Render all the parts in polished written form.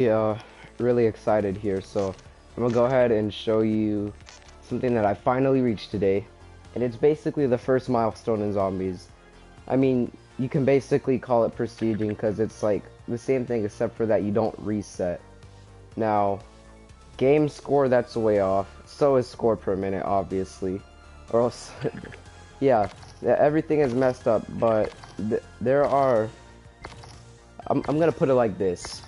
Yeah, really excited here. So I'm gonna go ahead and show you something that I finally reached today. And it's basically the first milestone in zombies. I mean, you can basically call it prestiging because it's like the same thing except for that you don't reset. Now, game score, that's way off. So is score per minute, obviously. Or else, yeah, everything is messed up, but there are, I'm gonna put it like this.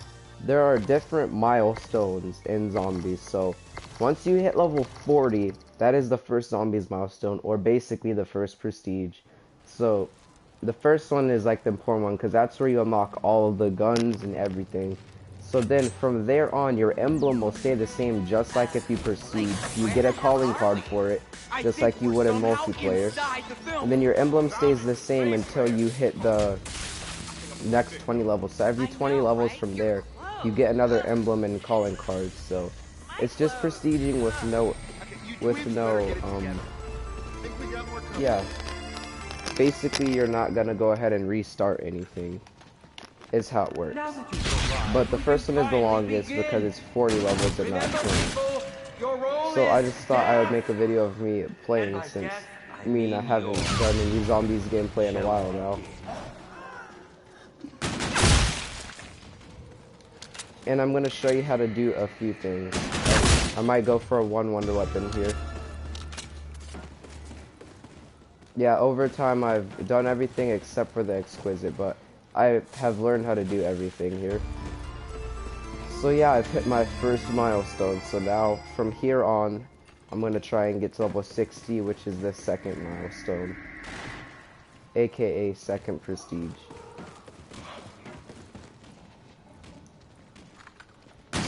There are different milestones in zombies, so once you hit level 40, that is the first zombies milestone, or basically the first prestige. So, the first one is like the important one, because that's where you unlock all of the guns and everything. So then, from there on, your emblem will stay the same, just like if you proceed. You get a calling card for it, just like you would in multiplayer. And then your emblem stays the same until you hit the next 20 levels. So every 20 levels from there, you get another emblem and calling cards. So it's just prestiging yeah. Basically, you're not gonna go ahead and restart anything. Is how it works. But the first one is the longest because it's 40 levels and not 20. So I just thought I would make a video of me playing since, I mean, I haven't done any zombies gameplay in a while now. And I'm going to show you how to do a few things. I might go for a one wonder weapon here. Yeah, over time I've done everything except for the exquisite, but I have learned how to do everything here. So yeah, I've hit my first milestone, so now from here on, I'm going to try and get to level 60, which is the second milestone, aka second prestige.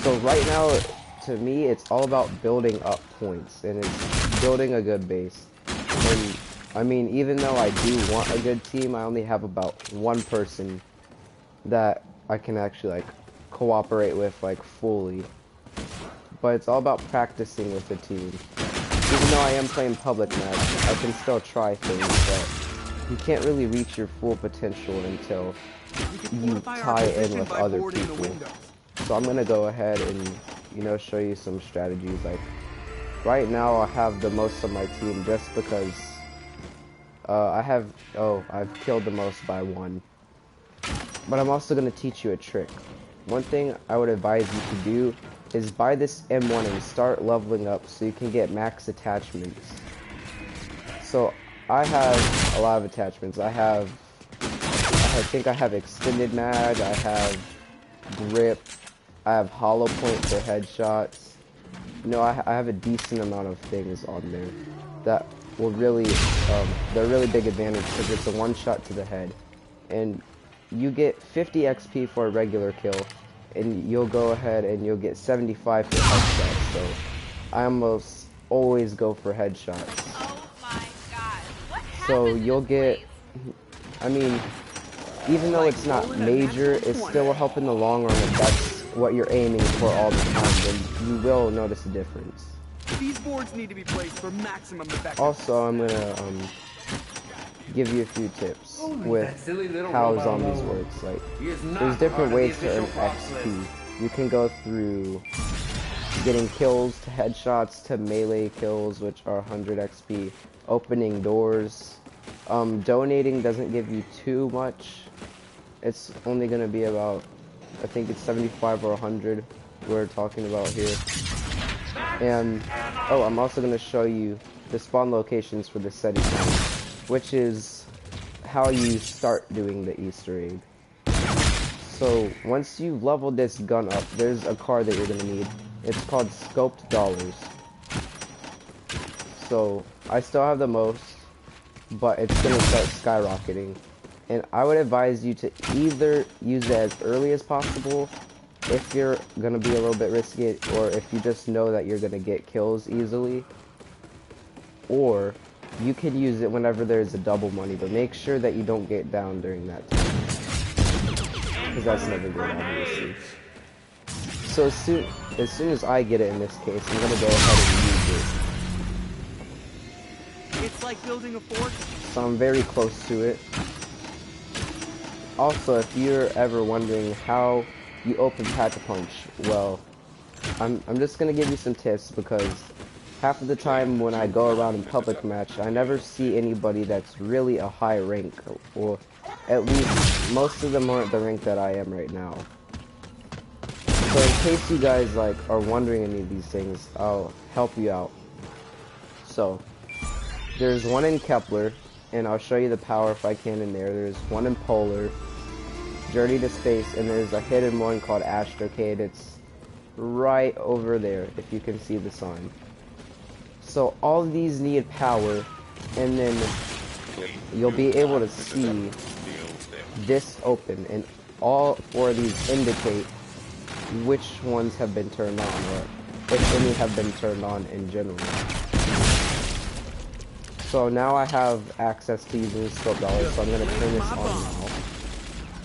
So right now, to me, it's all about building up points, and it's building a good base. And I mean, even though I do want a good team, I only have about one person that I can actually like cooperate with like fully. But it's all about practicing with the team. Even though I am playing public match, I can still try things, but you can't really reach your full potential until you tie in with other people. So I'm gonna go ahead and, you know, show you some strategies. Like right now I have the most of my team just because I've killed the most by one. But I'm also gonna teach you a trick. One thing I would advise you to do is buy this M1 and start leveling up so you can get max attachments. So I have a lot of attachments. I think I have extended mag, I have grip, I have hollow point for headshots. You know, I have a decent amount of things on there that will really, they're really big advantage because it's a one shot to the head. And you get 50 XP for a regular kill, and you'll go ahead and you'll get 75 for headshots. So I almost always go for headshots. Oh my god. What happened So you'll get, I mean, even though it's not major, it still will help in the long run if that's what you're aiming for all the time, then you will notice a difference. These boards need to be placed for maximum effect. Also, I'm gonna give you a few tips with how zombies works. Like, there's different ways to earn XP. You can go through getting kills to headshots to melee kills, which are 100 XP. Opening doors. Donating doesn't give you too much. It's only gonna be about, I think it's 75 or 100 we're talking about here. And, oh, I'm also going to show you the spawn locations for the SETI town, which is how you start doing the Easter egg. So, once you've leveled this gun up, there's a card that you're going to need. It's called Scoped Dollars. So, I still have the most, but it's going to start skyrocketing. And I would advise you to either use it as early as possible if you're gonna be a little bit risky, or if you just know that you're gonna get kills easily, or you can use it whenever there's a double money, but make sure that you don't get down during that time, because that's never good, obviously. So as soon as I get it in this case, I'm gonna go ahead and use it. It's like building a fort. So I'm very close to it. Also, if you're ever wondering how you open Pack-a-Punch. Well, I'm just gonna give you some tips because half of the time when I go around in public match, I never see anybody that's really a high rank, or at least most of them aren't the rank that I am right now. So in case you guys like are wondering any of these things, I'll help you out. So there's one in Kepler, and I'll show you the power if I can in there. There's one in Polar, Journey to Space, and there's a hidden one called Astrocade. It's right over there, if you can see the sign. So all of these need power, and then you'll be able to see this open, and all four of these indicate which ones have been turned on, or if any have been turned on in general. So now I have access to using scope dollars, so I'm going to turn this on now.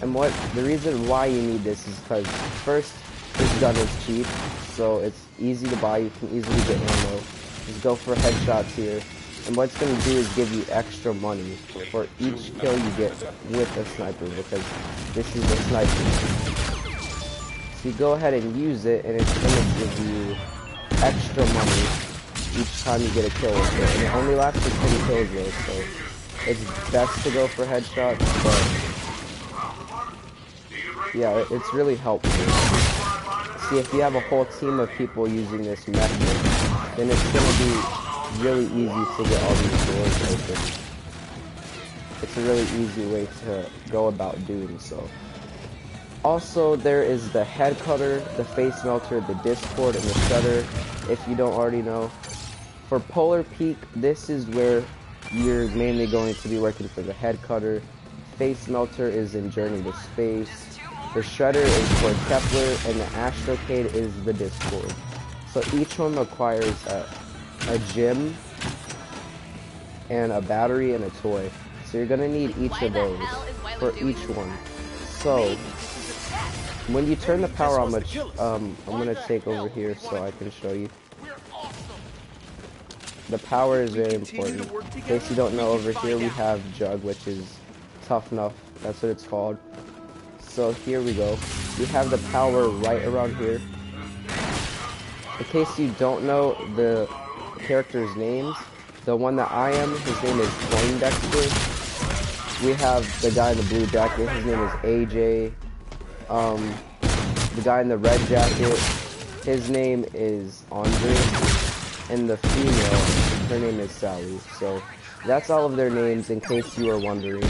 And the reason why you need this is because first, this gun is cheap, so it's easy to buy, you can easily get ammo. Just go for headshots here. And what it's going to do is give you extra money for each kill you get with a sniper, because this is a sniper. So you go ahead and use it, and it's going to give you extra money each time you get a kill with it. And it only lasts for 10 kills though, so it's best to go for headshots, but yeah, it's really helpful. See, if you have a whole team of people using this method, then it's going to be really easy to get all these doors open. It's a really easy way to go about doing so. Also, there is the head cutter, the face melter, the discord, and the shutter, if you don't already know. For Polar Peak, this is where you're mainly going to be working for the head cutter. Face melter is in Journey to Space. The shredder is for Kepler, and the Astrocade is the discord. So each one requires a gem, and a battery, and a toy. So you're gonna need each of those for each one. So when you turn the power on, which I'm gonna take over here so I can show you. The power is very important. In case you don't know, over here we have Jug, which is Tough Enough. That's what it's called. So here we go. We have the power right around here. In case you don't know the characters' names, the one that I am, his name is Poindexter. We have the guy in the blue jacket, his name is AJ. The guy in the red jacket, his name is Andre. And the female, her name is Sally. So that's all of their names in case you are wondering.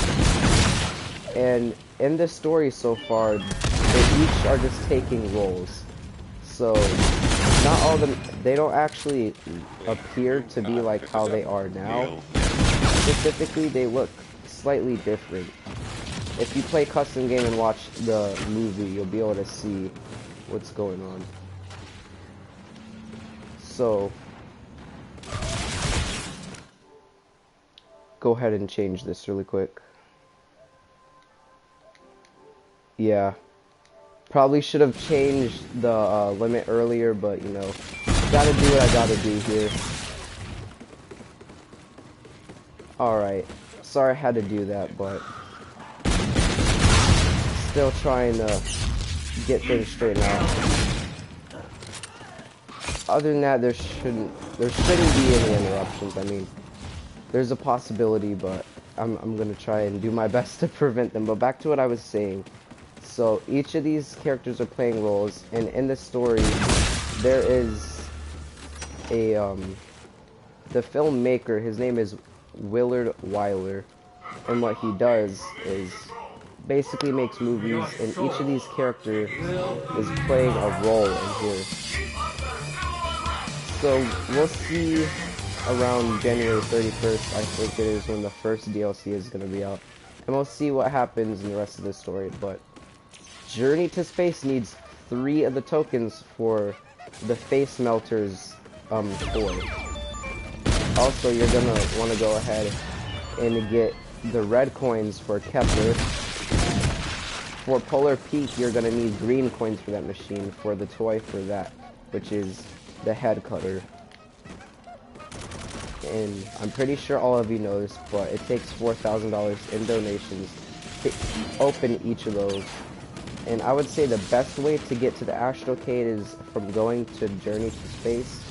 And in this story so far, they each are just taking roles. So not all of them, they don't actually appear to be like how they are now. Specifically, they look slightly different. If you play custom game and watch the movie, you'll be able to see what's going on. So go ahead and change this really quick. Yeah, probably should have changed the limit earlier, but you know, gotta do what I gotta do here. Alright, sorry I had to do that, but still trying to get things straightened out. Other than that, there shouldn't be any interruptions. I mean, there's a possibility, but I'm gonna try and do my best to prevent them. But back to what I was saying. So each of these characters are playing roles, and in the story, there is a the filmmaker. His name is Willard Wyler, and what he does is basically makes movies, and each of these characters is playing a role in here. So we'll see around January 31st, I think it is, when the first DLC is going to be out. And we'll see what happens in the rest of the story. But Journey to Space needs 3 of the tokens for the Face Melter's toy. Also, you're going to want to go ahead and get the red coins for Kepler. For Polar Peak, you're going to need green coins for that machine, for the toy for that, which is the head cutter. And I'm pretty sure all of you know this, but it takes $4,000 in donations to open each of those. And I would say the best way to get to the Astrocade is from going to Journey to Space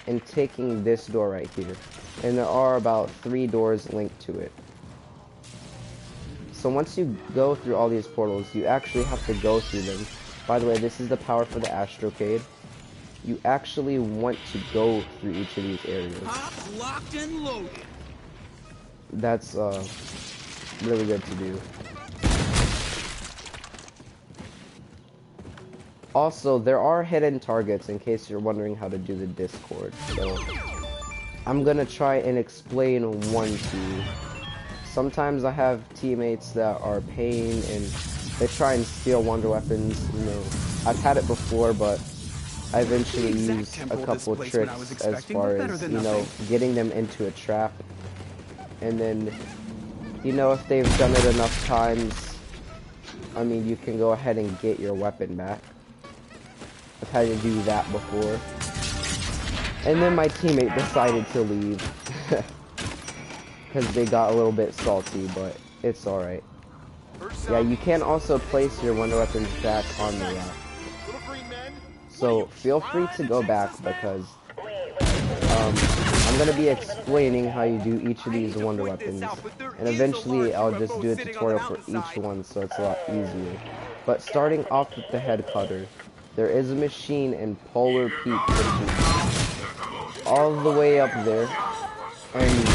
and taking this door right here. And there are about 3 doors linked to it. So once you go through all these portals, you actually have to go through them. By the way, this is the power for the Astrocade. You actually want to go through each of these areas. Locked and loaded. That's really good to do. Also, there are hidden targets in case you're wondering how to do the Discord. So I'm gonna try and explain one to you. Sometimes I have teammates that are paying and they try and steal wonder weapons. You know, I've had it before, but I eventually used a couple tricks as far as, you know, getting them into a trap. And then, you know, if they've done it enough times, I mean, you can go ahead and get your weapon back. I've had to do that before. And then my teammate decided to leave. Because they got a little bit salty, but it's alright. Yeah, you can also place your wonder weapons back on the rack. So feel free to go back because I'm going to be explaining how you do each of these wonder weapons. And eventually I'll just do a tutorial for each one so it's a lot easier. But starting off with the head cutter, there is a machine in Polar Peak, which is all the way up there. And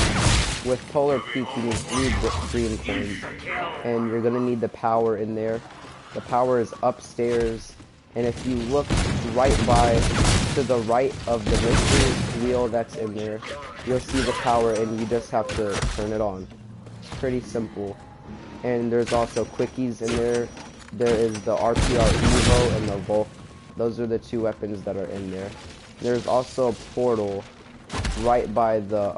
with Polar Peak, you need 3 green coins. And you're going to need the power in there. The power is upstairs. And if you look right by, to the right of the mystery wheel that's in there, you'll see the power and you just have to turn it on. It's pretty simple. And there's also quickies in there. There is the RPR Evo and the Volk. Those are the 2 weapons that are in there. There's also a portal right by the,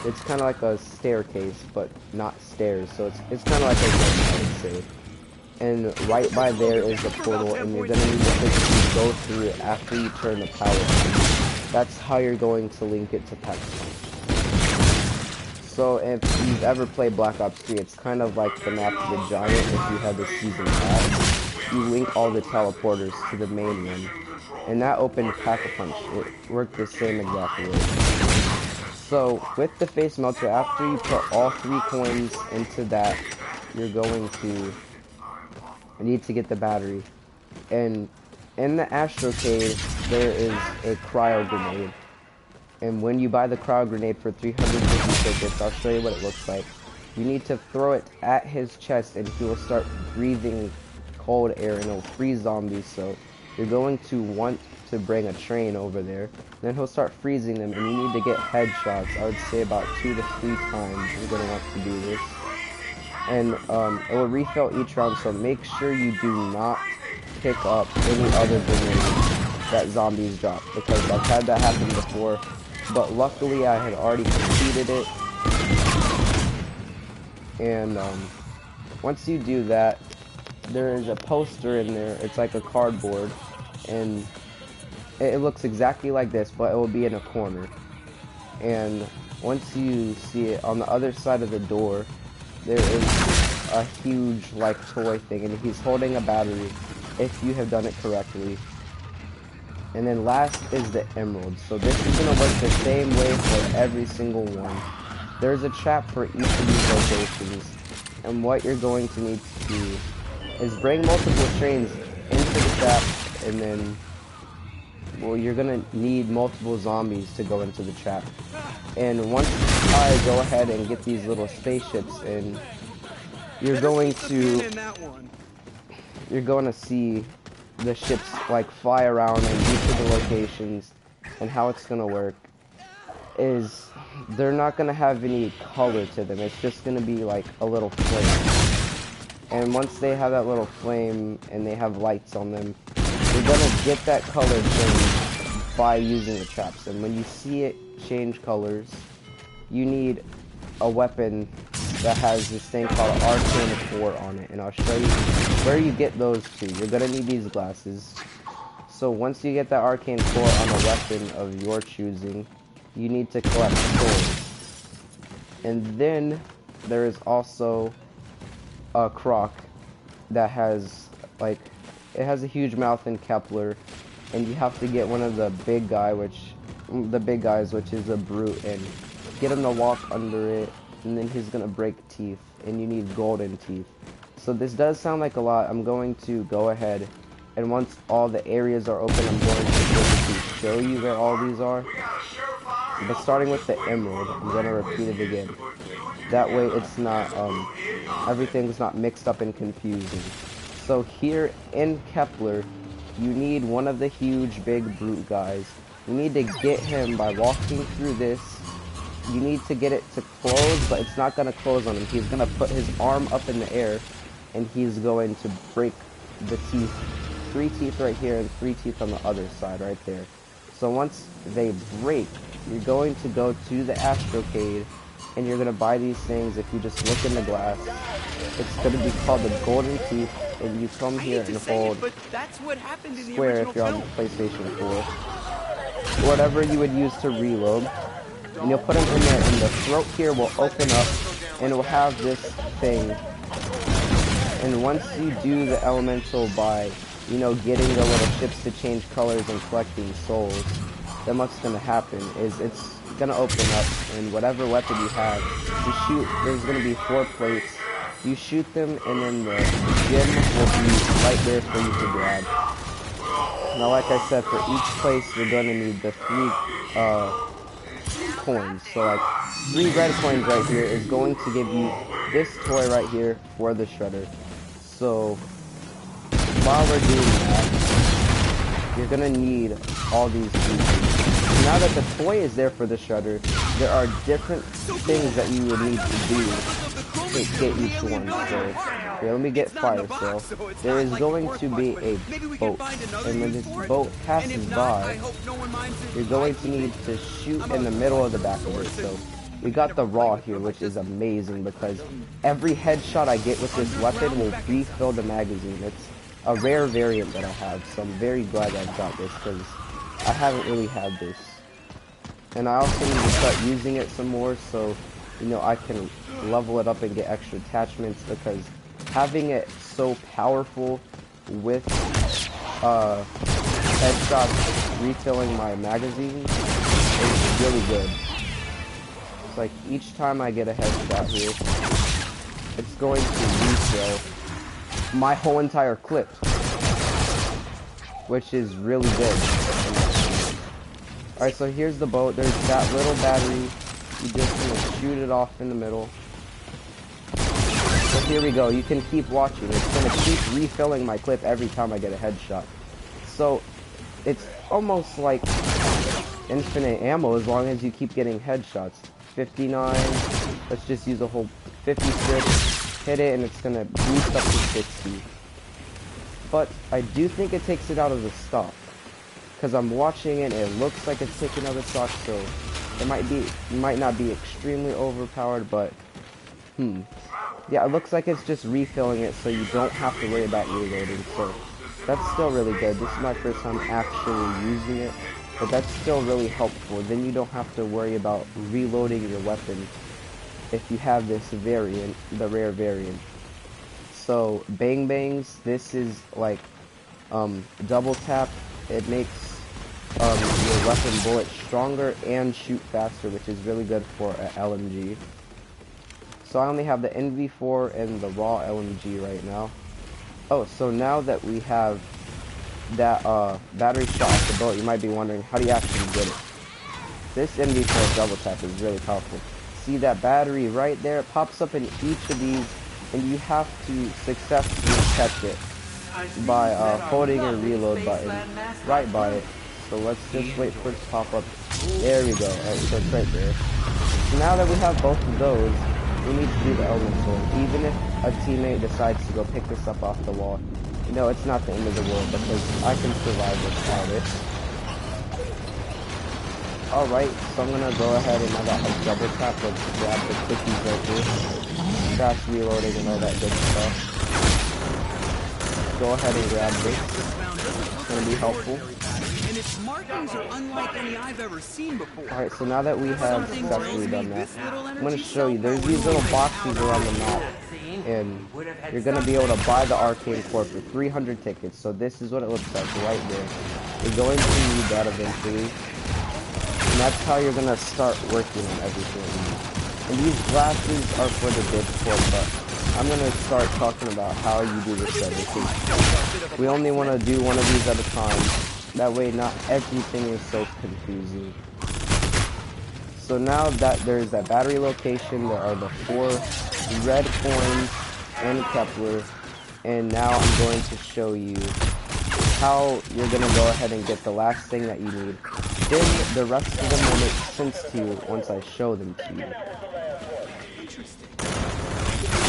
it's kind of like a staircase, but not stairs. So it's kind of like a room, I would say. And right by there is the portal, and you're going to need to physically go through it after you turn the power on. That's how you're going to link it to Pac. So if you've ever played Black Ops 3, it's kind of like the map to the Giant if you had the season pass. You link all the teleporters to the main one. And that opened Pack-a-Punch. It worked the same exact way. So with the face melter, after you put all 3 coins into that, you're going to need to get the battery. And in the Astrocade, there is a cryo grenade. And when you buy the cryo grenade for 350 tickets, I'll show you what it looks like. You need to throw it at his chest and he will start breathing cold air and it'll freeze zombies. So you're going to want to bring a train over there. Then he'll start freezing them and you need to get headshots. I would say about 2 to 3 times you're going to want to do this. And it will refill each round, so make sure you do not pick up any other grenades that zombies drop, because I've had that happen before, but luckily I had already completed it. And once you do that, there is a poster in there. It's like a cardboard, and it looks exactly like this, but it will be in a corner. And once you see it on the other side of the door, there is a huge, like, toy thing, and he's holding a battery, if you have done it correctly. And then last is the emerald. So this is going to work the same way for every single one. There's a trap for each of these locations, and what you're going to need to do is bring multiple trains into the trap, and then, well, you're going to need multiple zombies to go into the trap. And once I go ahead and get these little spaceships in, you're going to see the ships like fly around in each of the locations. And how it's going to work is they're not going to have any color to them. It's just going to be like a little flame. And once they have that little flame and they have lights on them, you're going to get that color changed by using the traps. And when you see it change colors, you need a weapon that has this thing called Arcane 4 on it, and I'll show you where you get those two. You're gonna need these glasses. So once you get that Arcane 4 on a weapon of your choosing, you need to collect souls. And then there is also a croc that has like, it has a huge mouth in Kepler, and you have to get one of the big guys, which is a brute, and get him to walk under it, and then he's gonna break teeth, and you need golden teeth. So this does sound like a lot. I'm going to go ahead, and once all the areas are open, I'm going to basically show you where all these are. But starting with the emerald, I'm gonna repeat it again. That way it's not, everything's not mixed up and confusing. So here in Kepler, you need one of the huge big brute guys. You need to get him by walking through this. You need to get it to close, but it's not going to close on him. He's going to put his arm up in the air, and he's going to break the teeth. 3 teeth right here and 3 teeth on the other side right there. So once they break, you're going to go to the Astrocade, and you're going to buy these things. If you just look in the glass, it's going to be called the golden teeth, and you come here and hold square if you're on PlayStation 4. Whatever you would use to reload. And you'll put them in there, and the throat here will open up, and it will have this thing. And once you do the elemental by, you know, getting the little ships to change colors and collecting souls, then what's going to happen is it's going to open up, and whatever weapon you have, you shoot, there's going to be 4 plates. You shoot them, and then the gem will be right there for you to grab. Now, like I said, for each place, you're going to need the 3, coins. So like 3 red coins right here is going to give you this toy right here for the shredder. So while we're doing that, you're gonna need all these pieces. Now that the toy is there for the shredder, there are different things that you would need to do to get each one. So here, let me get fire sale. There is going to be a boat, and when this boat passes by, you're going to need to shoot in the middle of the back of it. So we got the raw here, which is amazing because every headshot I get with this weapon will refill the magazine. It's a rare variant that I have, so I'm very glad I've got this because I haven't really had this. And I also need to start using it some more so, you know, I can level it up and get extra attachments, because having it so powerful with headshots refilling my magazine is really good. It's like each time I get a headshot here, it's going to refill my whole entire clip, which is really good. Alright, so here's the boat. There's that little battery. You just gonna shoot it off in the middle. So here we go. You can keep watching. It's gonna keep refilling my clip every time I get a headshot. So it's almost like infinite ammo as long as you keep getting headshots. 59. Let's just use a whole 56. Hit it and it's gonna boost up to 60. But I do think it takes it out of the stock, because I'm watching it, it looks like it's taking out of the stock, so it might not be extremely overpowered, but yeah, it looks like it's just refilling it so you don't have to worry about reloading. So that's still really good. This is my first time actually using it, but that's still really helpful. Then you don't have to worry about reloading your weapon if you have this variant, the rare variant. So bang bangs, this is like double tap. It makes your weapon bullet stronger and shoot faster, which is really good for an LMG. So I only have the NV4 and the raw LMG right now. Oh, so now that we have that battery shot off the boat, you might be wondering, how do you actually get it? This NV4 double tap is really powerful. See that battery right there? It pops up in each of these, and you have to successfully catch it by holding your reload button right by it. So let's just wait for it to pop up. There we go. Alright, so it's right there. So now that we have both of those, we need to do the elemental. Even if a teammate decides to go pick this up off the wall, you know, it's not the end of the world, because I can survive without it. Alright, so I'm gonna go ahead and I got a double tap. Let's grab the cookies right here. Fast reloading and all that good stuff. Go ahead and grab this. It's gonna be helpful. And its markings are unlike any I've ever seen before. Alright, so now that we have successfully done that, I'm gonna show you. There's these little boxes around the map. and you're gonna be able to buy the arcane core for 300 tickets. So this is what it looks like right there. You're going to need that eventually, and that's how you're gonna start working on everything. And these glasses are for the Discord, but I'm gonna start talking about how you do this better, because we only want to do one of these at a time. That way not everything is so confusing. So now that there's that battery location, there are the 4 red coins and Kepler, and now I'm going to show you how you're going to go ahead and get the last thing that you need. Then the rest of them will make sense to you once I show them to you.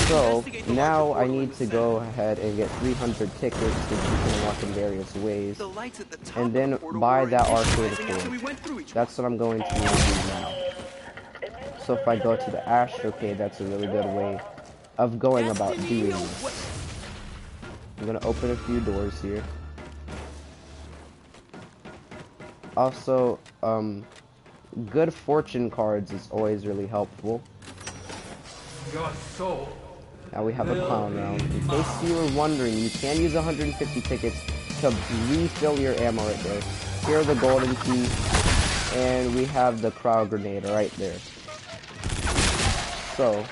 So now I need to go ahead and get 300 tickets, which you can unlock in various ways, and then buy that arcade core. That's what I'm going to need to do now. So if I go to the Ash, okay, that's a really good way of going about doing this. I'm gonna open a few doors here. Also, good fortune cards is always really helpful. Your soul. Now we have a clown round. In case you were wondering, you can use 150 tickets to refill your ammo right there. Here are the golden keys, and we have the crowd grenade right there. So,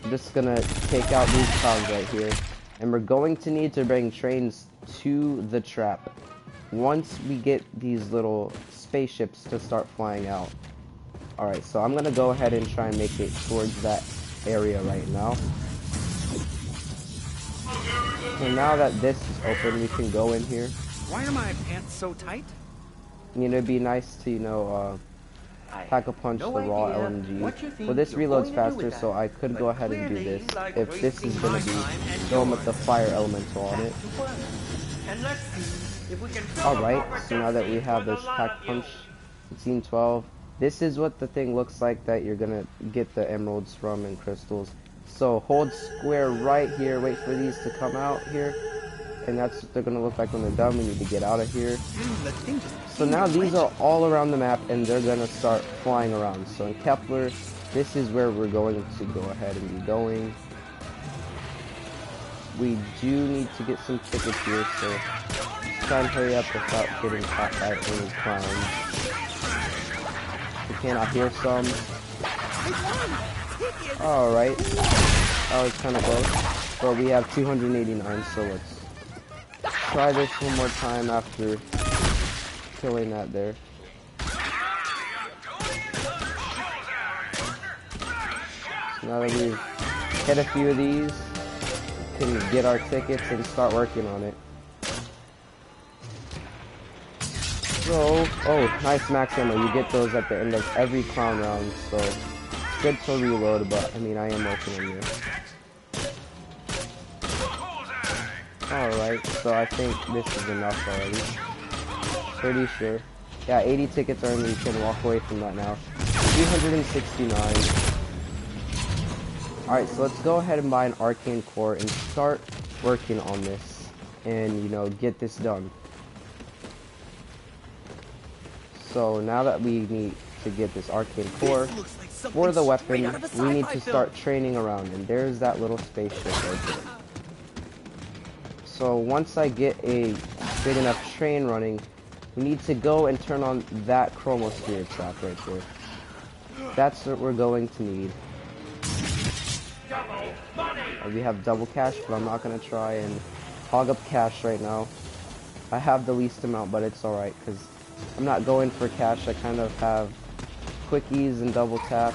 I'm just gonna take out these clouds right here, and we're going to need to bring trains to the trap once we get these little spaceships to start flying out. Alright, so I'm gonna go ahead and try and make it towards that area right now. So now that this is open, we can go in here. Why are my pants so tight? You know, it'd be nice to, you know, pack a punch the raw LMG. Well, this reloads faster, so I could go ahead and do this if this is gonna be going with the fire elemental on it. Alright, so now that we have this pack punch 1612, this is what the thing looks like that you're gonna get the emeralds from and crystals. So hold square right here, wait for these to come out here, and that's what they're gonna look like when they're done. We need to get out of here. So now these are all around the map, and they're gonna start flying around. So in Kepler, this is where we're going to go ahead and be going. We do need to get some tickets here, so let's try and hurry up without getting caught by any clowns. Can I hear some? Alright. That was kind of close. But we have 289, so let's try this one more time after killing that there. So now that we've hit a few of these, we can get our tickets and start working on it. So, oh, nice max ammo. You get those at the end of every clown round, so it's good to reload, but I mean, I am working on you. Alright, so I think this is enough already. Pretty sure. Yeah, 80 tickets earned, you can walk away from that now. 369. Alright, so let's go ahead and buy an arcane core and start working on this. And, you know, get this done. So now that we need to get this arcane core for the weapon, we need to start training around, and there's that little spaceship right there. So once I get a big enough train running, we need to go and turn on that chromosphere trap right there. That's what we're going to need. We have double cash, but I'm not going to try and hog up cash right now. I have the least amount, but it's alright, because I'm not going for cash. I kind of have quickies and double tap,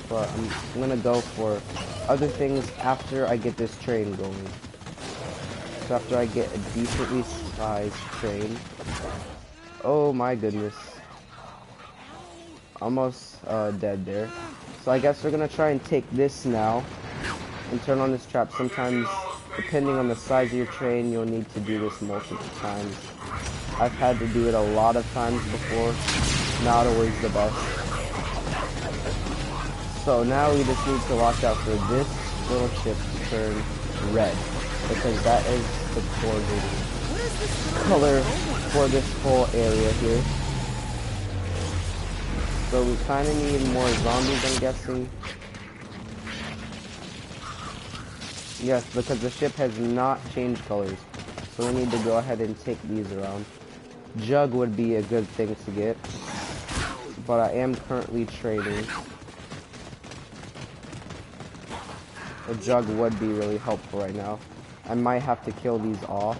but I'm gonna go for other things after I get this train going. So after I get a decently sized train. Oh my goodness. Almost dead there. So I guess we're gonna try and take this now and turn on this trap. Sometimes, depending on the size of your train, you'll need to do this multiple times. I've had to do it a lot of times before, not always the best. So now we just need to watch out for this little chip to turn red, because that is the coordinating color for this whole area here. So we kind of need more zombies, I'm guessing. Yes, because the ship has not changed colors. So we need to go ahead and take these around. Jug would be a good thing to get. But I am currently trading. A jug would be really helpful right now. I might have to kill these off.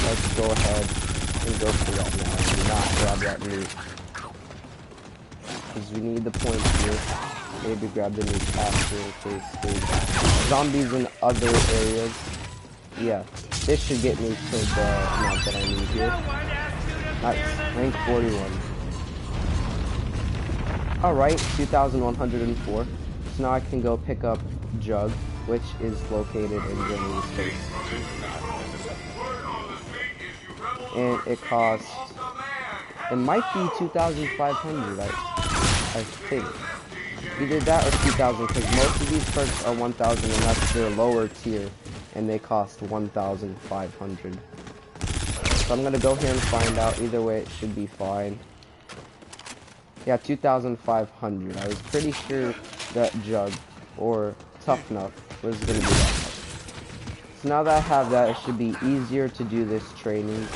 Let's go ahead and go for that now and not grab that loot. Because we need the points here. Maybe grab the new caster in case there's zombies in other areas. Yeah, this should get me to the amount that I need here. Nice, rank 41. Alright, 2,104. So now I can go pick up Jug, which is located in Jimmy's space. And it costs, it might be 2,500, I think. Either that or 2,000, because most of these perks are 1,000 and that's their lower tier, and they cost 1,500. So I'm gonna go here and find out. Either way, it should be fine. Yeah, 2,500. I was pretty sure that Jug or Tough Enough was gonna be that much. So now that I have that, it should be easier to do this training.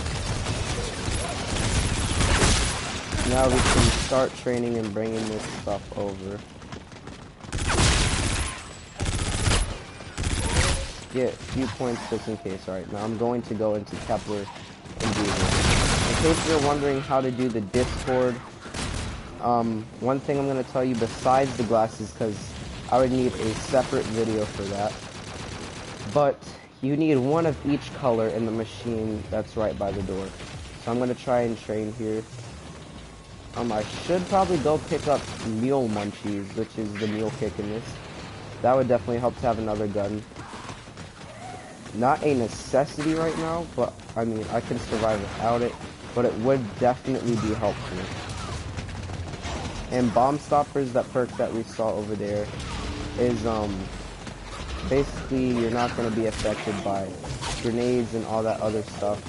Now we can start training and bringing this stuff over. Get a few points just in case. Alright, now I'm going to go into Kepler and do this. In case you're wondering how to do the Discord, one thing I'm going to tell you besides the glasses, because I would need a separate video for that, but you need one of each color in the machine that's right by the door. So I'm going to try and train here. I should probably go pick up Mule Munchies, which is the mule kick in this. That would definitely help to have another gun. Not a necessity right now, but I mean, I can survive without it, but it would definitely be helpful. And Bomb Stoppers, that perk that we saw over there, is basically you're not going to be affected by grenades and all that other stuff.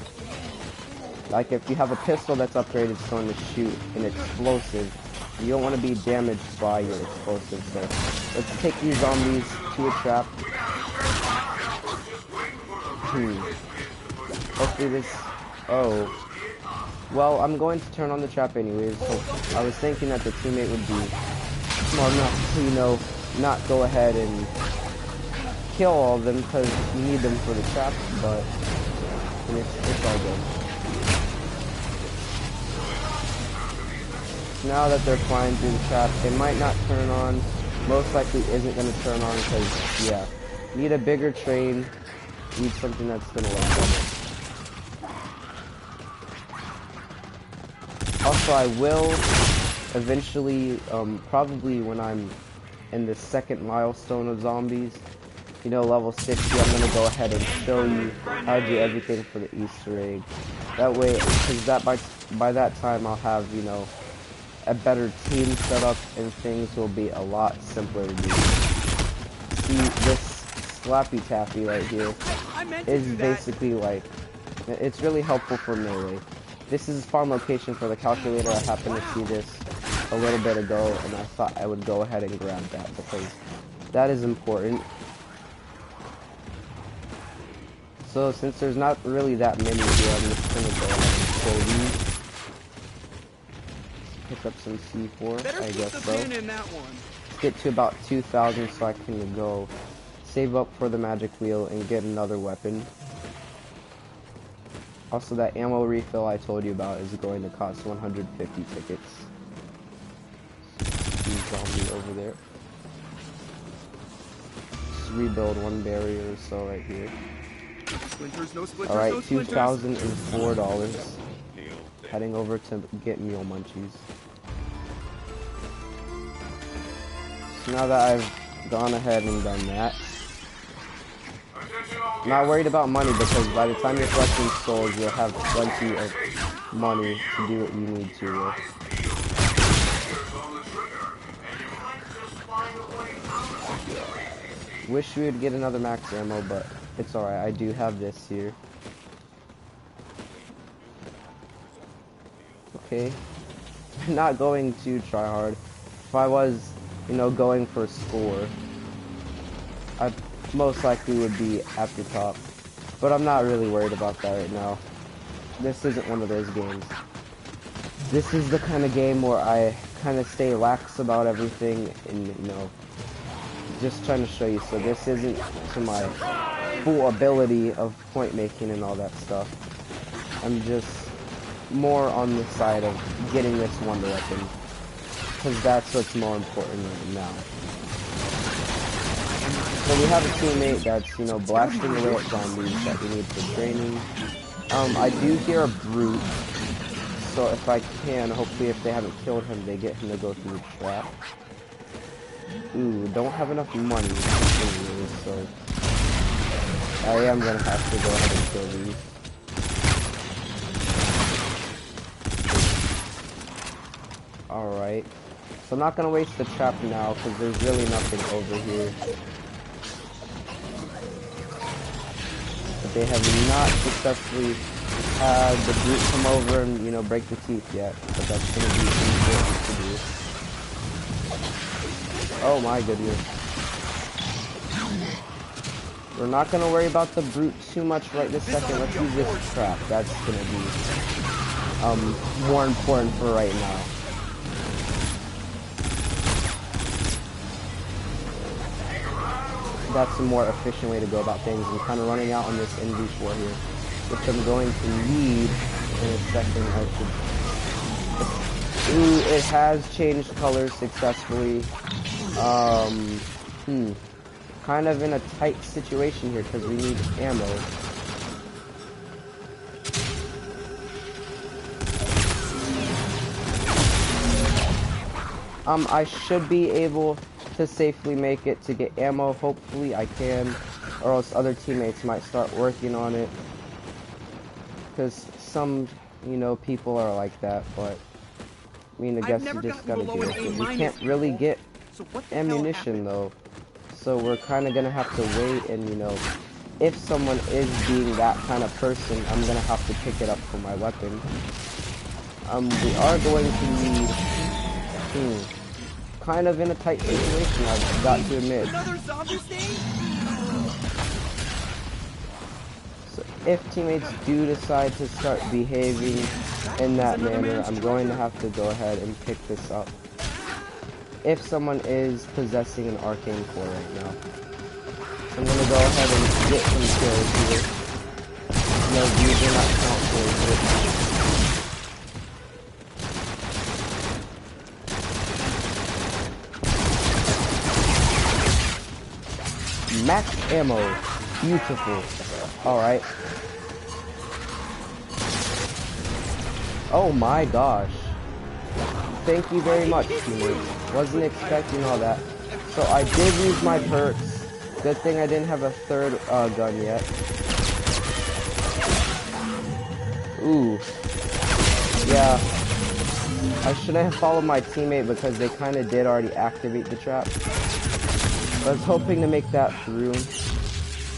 Like if you have a pistol that's upgraded so going to shoot an explosive, you don't want to be damaged by your explosive. So let's take these zombies to a trap. Hopefully this... Oh. Well, I'm going to turn on the trap anyways. So I was thinking that the teammate would be smart enough to, you know, not go ahead and kill all of them because you need them for the trap, but it's all good. Now that they're flying through the trap, it might not turn on. Most likely isn't going to turn on because, yeah, need a bigger train. Need something that's going to work better. Also, I will eventually, probably when I'm in the second milestone of zombies, you know, level 60, I'm going to go ahead and show you how to do everything for the Easter egg. That way, because by that time I'll have, you know, a better team setup and things will be a lot simpler to do. See, this Slappy Taffy right here is basically like, it's really helpful for melee. This is farm location for the calculator. I happened to see this a little bit ago and I thought I would go ahead and grab that because that is important. So since there's not really that many here, I'm just going to go ahead and show these. Pick up some C4, I guess so. Let's get to about 2,000 so I can go save up for the magic wheel and get another weapon. Also, that ammo refill I told you about is going to cost 150 tickets. See zombie over there. Just rebuild one barrier or so right here. Alright, $2,004. Heading over to get Mule Munchies. So now that I've gone ahead and done that, I'm not worried about money because by the time you're collecting souls, you'll have plenty of money to do what you need to with. Wish we would get another max ammo, but it's alright. I do have this here. Okay. Not going to try hard. If I was, you know, going for score, I'd most likely would be at the top. But I'm not really worried about that right now. This isn't one of those games. This is the kind of game where I kind of stay lax about everything and, you know, just trying to show you. So this isn't to my full ability of point making and all that stuff. I'm just more on the side of getting this wonder weapon, because that's what's more important right now. So we have a teammate that's, you know, blasting away at zombies that we need for training. I do hear a brute, so if I can, hopefully if they haven't killed him, they get him to go through the trap. Ooh, don't have enough money anyways, so I am gonna have to go ahead and kill these. Alright, so I'm not gonna waste the trap now, because there's really nothing over here. But they have not successfully had the brute come over and, you know, break the teeth yet, but that's gonna be important to do. Oh my goodness. We're not gonna worry about the brute too much right this second. Let's use this trap. That's gonna be more important for right now. That's a more efficient way to go about things. I'm kind of running out on this NV4 here, which I'm going to need in a second. Ooh, it has changed colors successfully. Kind of in a tight situation here because we need ammo. I should be able to safely make it to get ammo. Hopefully I can, or else other teammates might start working on it. Because some, you know, people are like that, but I mean, I guess you just gotta deal with it. We can't really get ammunition though, so we're kind of gonna have to wait, and you know, if someone is being that kind of person, I'm gonna have to pick it up for my weapon. We are going to need, kind of in a tight situation, I've got to admit. So if teammates do decide to start behaving in that manner, I'm going to have to go ahead and pick this up. If someone is possessing an arcane core right now, I'm gonna go ahead and get some kills here. No, these do not count towards it. Max ammo. Beautiful. Alright. Oh my gosh. Thank you very much, teammates. Wasn't expecting all that. So I did use my perks. Good thing I didn't have a third gun yet. Ooh. Yeah. I shouldn't have followed my teammate because they kind of did already activate the trap. I was hoping to make that through.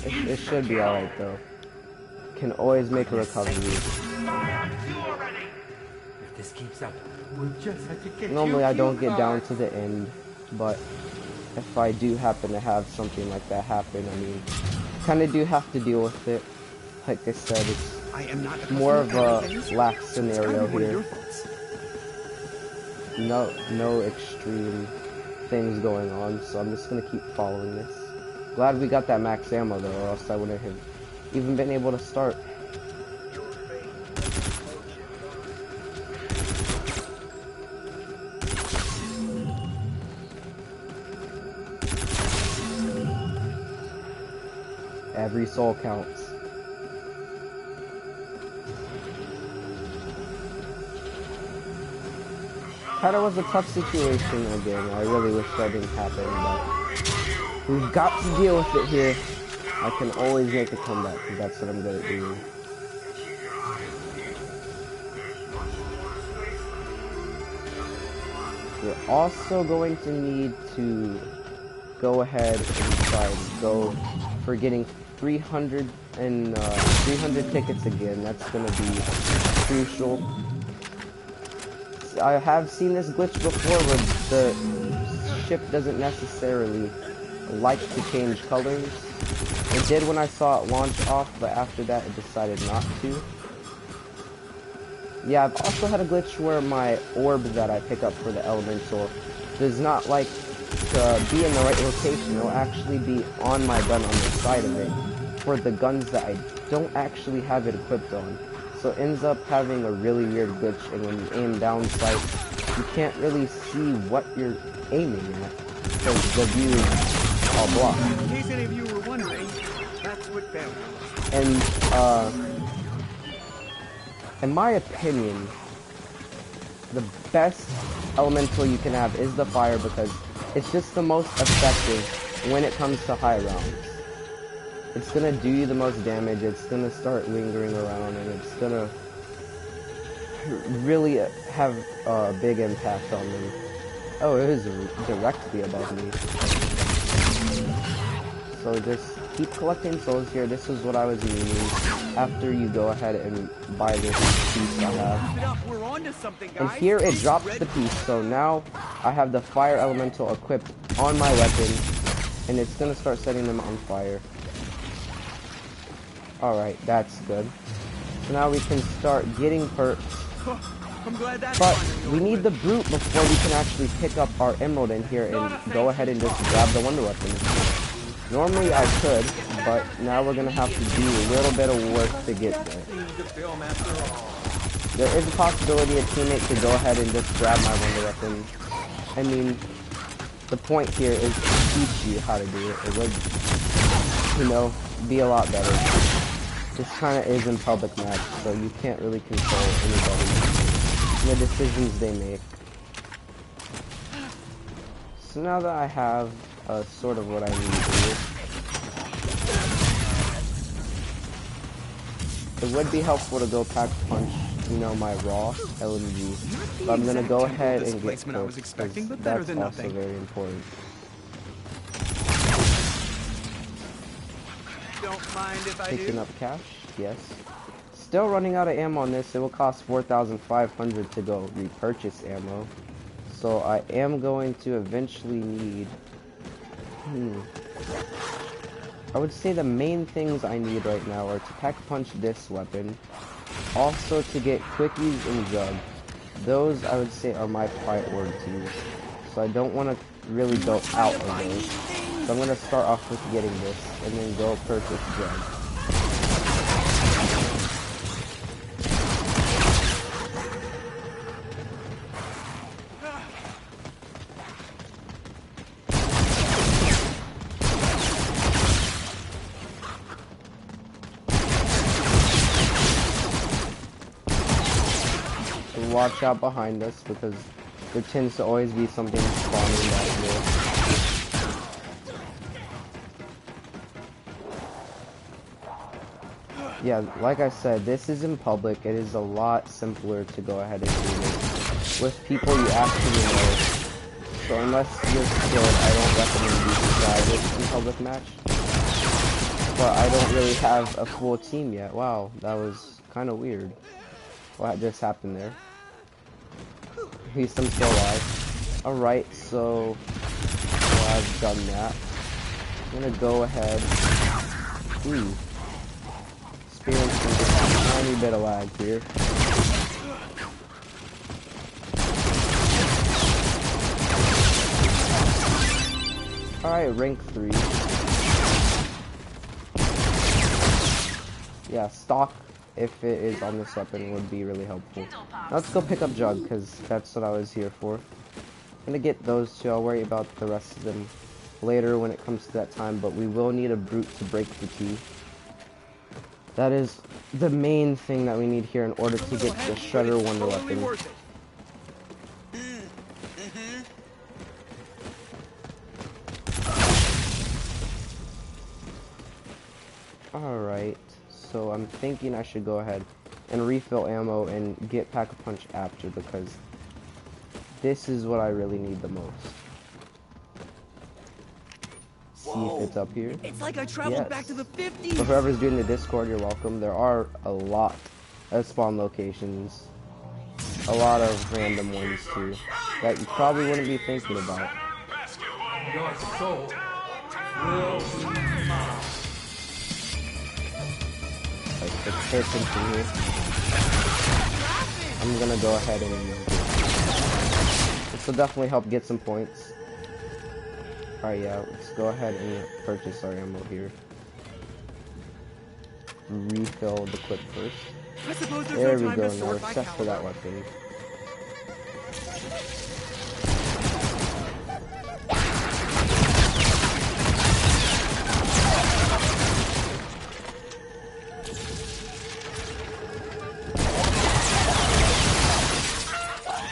It should be alright though. Can always make a recovery. If this keeps up, we'll just have to get Normally I don't get down to the end, but if I do happen to have something like that happen, I mean, kind of do have to deal with it. Like I said, it's more of a lax scenario here. No extreme things going on, so I'm just gonna keep following this. Glad we got that max ammo though, or else I wouldn't have even been able to start. Every soul counts. Kinda was a tough situation again. I really wish that didn't happen, but we've got to deal with it here. I can always make a comeback, because that's what I'm good at doing. We're also going to need to go ahead and try and go for getting 300 tickets again. That's going to be crucial. I have seen this glitch before where the ship doesn't necessarily like to change colors. It did when I saw it launch off, but after that it decided not to. Yeah, I've also had a glitch where my orb that I pick up for the elemental does not like to be in the right location. It'll actually be on my gun on the side of it for the guns that I don't actually have it equipped on. So it ends up having a really weird glitch, and when you aim down sight, you can't really see what you're aiming at because the view is all blocked. In case any of you were wondering, that's what failure was. And in my opinion, the best elemental you can have is the fire because it's just the most effective when it comes to high rounds. It's gonna do you the most damage, it's gonna start lingering around, and it's gonna really have a big impact on them. Oh, it is directly above me. So just keep collecting souls here. This is what I was meaning after you go ahead and buy this piece I have. We're onto something, guys. And here it drops the piece, so now I have the fire elemental equipped on my weapon, and it's gonna start setting them on fire. Alright, that's good. So now we can start getting perks. I'm glad that's But we need the brute before we can actually pick up our emerald in here and go ahead and just grab the wonder weapon. Normally I could, but now we're gonna have to do a little bit of work to get there. There is a possibility a teammate could go ahead and just grab my wonder weapon. I mean, the point here is to teach you how to do it. It would, you know, be a lot better. This kind of is in public match, so you can't really control anybody and the decisions they make. So now that I have sort of what I need to do, it would be helpful to go pack punch, you know, my raw LMG. But I'm gonna go ahead and get close, because that's also very important. Don't mind if I Picking do. up cash, yes. Still running out of ammo on this. It will cost 4,500 to go repurchase ammo. So I am going to eventually need... I would say the main things I need right now are to pack punch this weapon. Also to get quickies and jug. Those I would say are my priorities. So I don't want to really go out of those. So I'm going to start off with getting this and then go purchase jug. Watch out behind us because there tends to always be something spawning back here. Yeah, like I said, this is in public. It is a lot simpler to go ahead and do this with people you actually know. So unless you're skilled, I don't recommend you to try this in public match. But I don't really have a full team yet. Wow, that was kind of weird. What just happened there? At least I'm still alive. Alright, so I've done that. I'm gonna go ahead. Ooh. Experiencing just a tiny bit of lag here. Alright, rank 3. Yeah, stock, if it is on this weapon, would be really helpful. Now let's go pick up Jug, because that's what I was here for. I'm gonna get those two. I'll worry about the rest of them later when it comes to that time, but we will need a brute to break the key. That is the main thing that we need here in order to get the Shredder Wonder Weapon. Alright, so I'm thinking I should go ahead and refill ammo and get Pack-a-Punch after, because this is what I really need the most. See if it's up here. It's like I traveled back to the 50s. For whoever's doing the Discord, you're welcome. There are a lot of spawn locations. A lot of random ones too that you probably wouldn't be thinking about. Your soul will be mine. let's pay attention here. I'm gonna go ahead and this will definitely help get some points. Alright, yeah, let's go ahead and purchase our ammo here. Refill the clip first. I suppose there's There no we time go, to now sort we're by set for that caliber. weapon.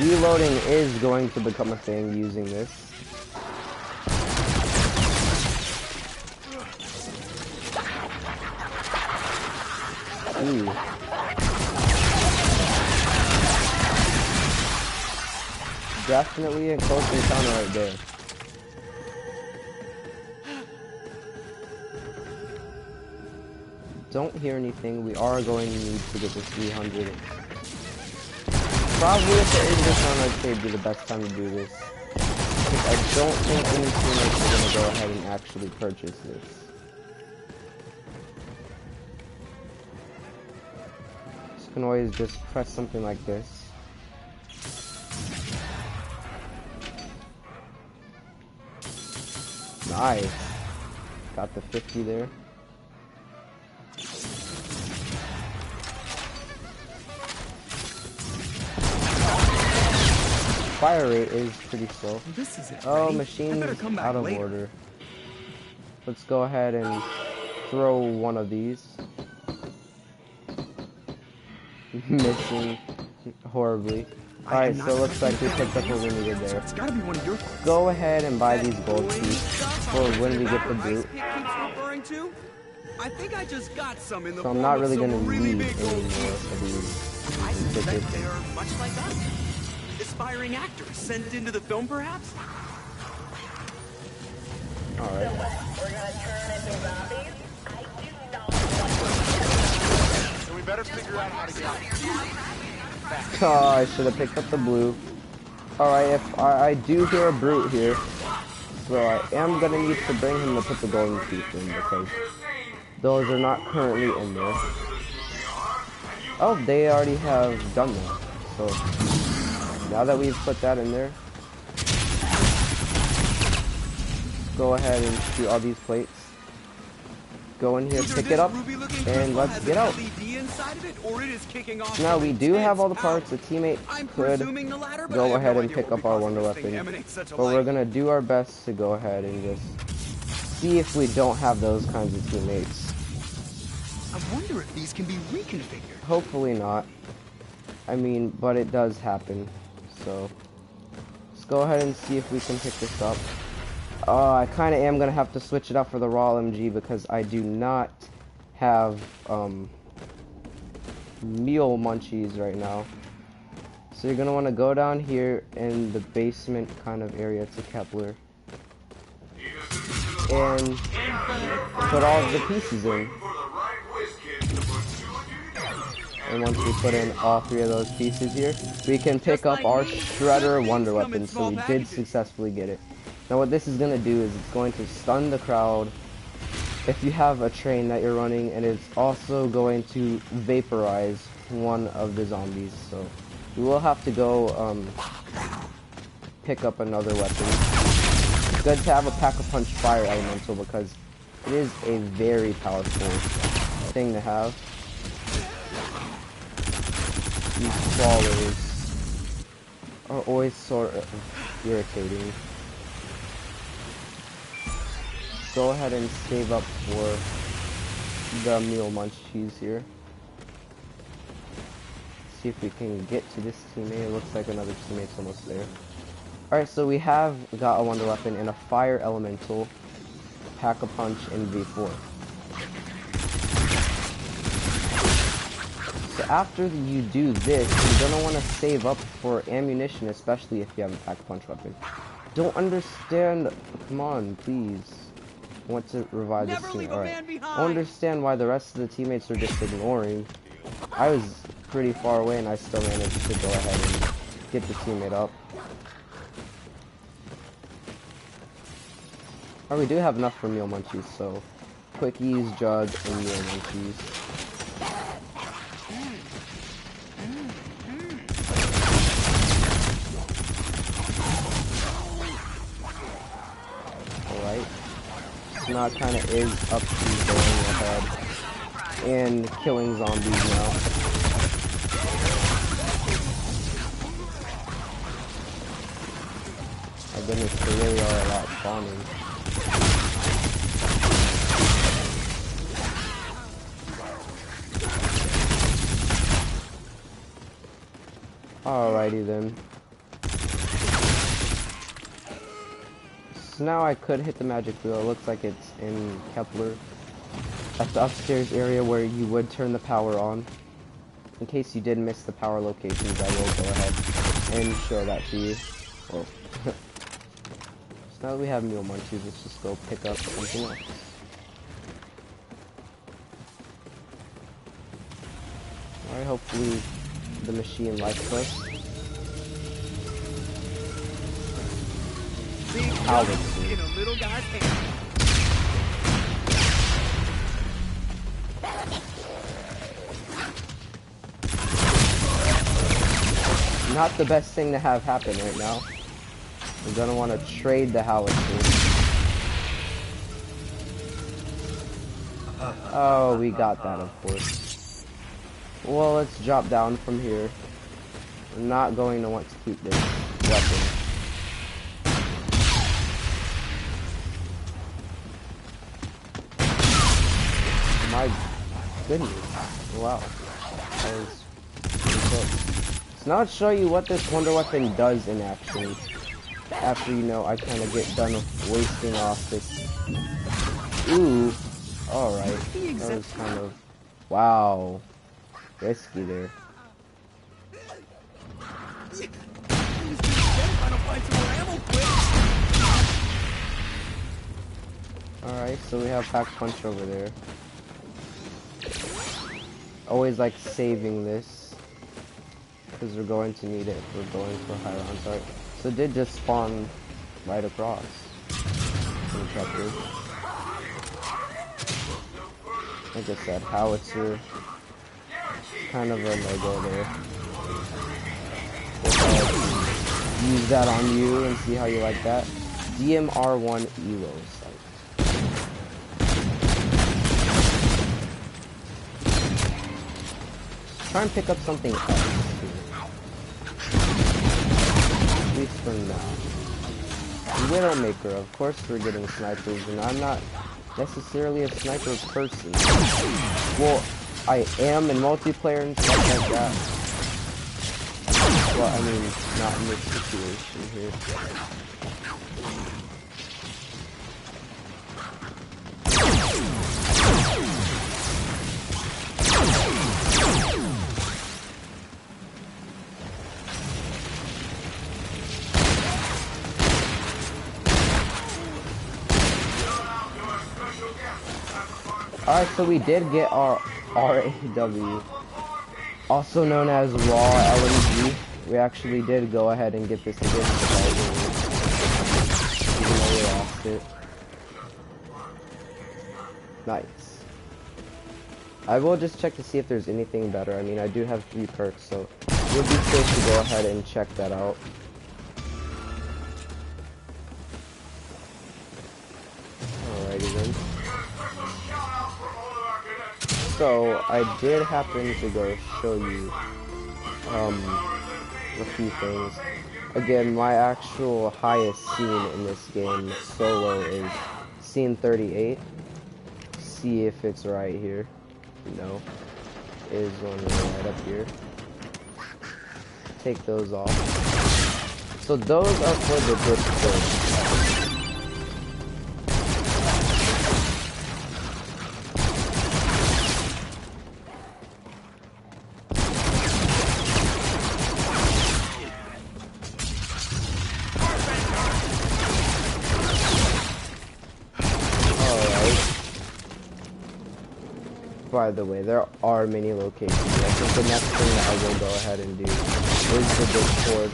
Reloading is going to become a thing using this. Ooh. Definitely a close encounter right there. Don't hear anything. We are going to need to get to 300. Probably at the end of this round, I'd say it'd be the best time to do this. Because I don't think any teammates are going to go ahead and actually purchase this. So you can always just press something like this. Nice. Got the 50 there. Fire rate is pretty slow. This isn't Oh, ready. I machine's better come back out of later. order. Let's go ahead and throw one of these. Missing horribly. Alright, so it looks like we picked up what we needed there. It's gotta be one of your parts. Go ahead and buy these gold That teeth stuff for when we get the Ice boot. Pick keeps referring to? I think I just got some in the So I'm form not of really some going to really need big any gold more teeth. of these I suspect tickets. they're much like us. Aspiring actors sent into the film, perhaps? Alright. So we better figure out how to get out. Oh, I should have picked up the blue. Alright, if I do hear a brute here, so I am going to need to bring him to put the golden teeth in because those are not currently in there. Oh, they already have done that. So now that we've put that in there, go ahead and shoot all these plates. Go in here, pick it up, and let's get out. Now we do have all the parts. A teammate could go ahead and pick up our wonder weapon, but we're gonna do our best to go ahead and just see if we don't have those kinds of teammates. I wonder if these can be reconfigured. Hopefully not. I mean, but it does happen. So let's go ahead and see if we can pick this up. I kind of am going to have to switch it out for the raw MG because I do not have meal munchies right now. So you're going to want to go down here in the basement kind of area to Kepler and put all of the pieces in. And once we put in all three of those pieces here, we can pick up our Shredder Wonder Weapon. So we did successfully get it. Now what this is going to do is it's going to stun the crowd if you have a train that you're running, and it's also going to vaporize one of the zombies. So we will have to go pick up another weapon. It's good to have a Pack-a-Punch Fire Elemental because it is a very powerful thing to have. These crawlers are always sort of irritating. Go ahead and save up for the meal munchies here. See if we can get to this teammate. It looks like another teammate's almost there. Alright, so we have got a wonder weapon and a fire elemental, Pack-a-Punch, and V4. So after you do this, you're going to want to save up for ammunition, especially if you have a Pack-a-Punch weapon. Don't understand. Come on, please. I want to revive this team. Alright. I understand why the rest of the teammates are just ignoring. I was pretty far away and I still managed to go ahead and get the teammate up. Oh, we do have enough for meal munchies, so quickies, jug, and meal munchies. now it kind of is up to going ahead and killing zombies now. My goodness, they really are a lot spawning. Alrighty then. So now I could hit the magic wheel. It looks like it's in Kepler. At the upstairs area where you would turn the power on. In case you did miss the power locations, I will go ahead and show that to you. Oh. So now that we have meal munchies, let's just go pick up something else. Alright, hopefully the machine likes us. In a little guy's hand. Not the best thing to have happen right now. We're gonna want to trade the howitzer. Oh, we got that, of course. Well, let's drop down from here. I'm not going to want to keep this weapon. My goodness. Wow. That was pretty close. So now let's show you what this wonder weapon does in action. After, you know, I kind of get done wasting off this. Ooh. Alright. That was kind of... Wow. Risky there. Alright, so we have pack punch over there. Always like saving this, because we're going to need it if we're going for high rounds. Alright, so it did just spawn right across. Like I said, howitzer, kind of a no-go there. Use that on you and see how you like that. DMR1 Elo site. Try and pick up something else here. At least for now. Widowmaker, of course we're getting snipers, and I'm not necessarily a sniper person. Well, I am in multiplayer and stuff like that. Well, I mean, not in this situation here. Alright, so we did get our RAW, also known as Raw LMG. We actually did go ahead and get this again, even though we lost it. Nice. I will just check to see if there's anything better. I mean, I do have 3 perks, so it would be safe to go ahead and check that out. Alrighty then. So, I did happen to go show you a few things. Again, my actual highest scene in this game, solo, is scene 38. See if it's right here. No. Is one right up here. Take those off. So those are for the Discord. By the way, there are many locations. I think the next thing that I will go ahead and do is the Discord,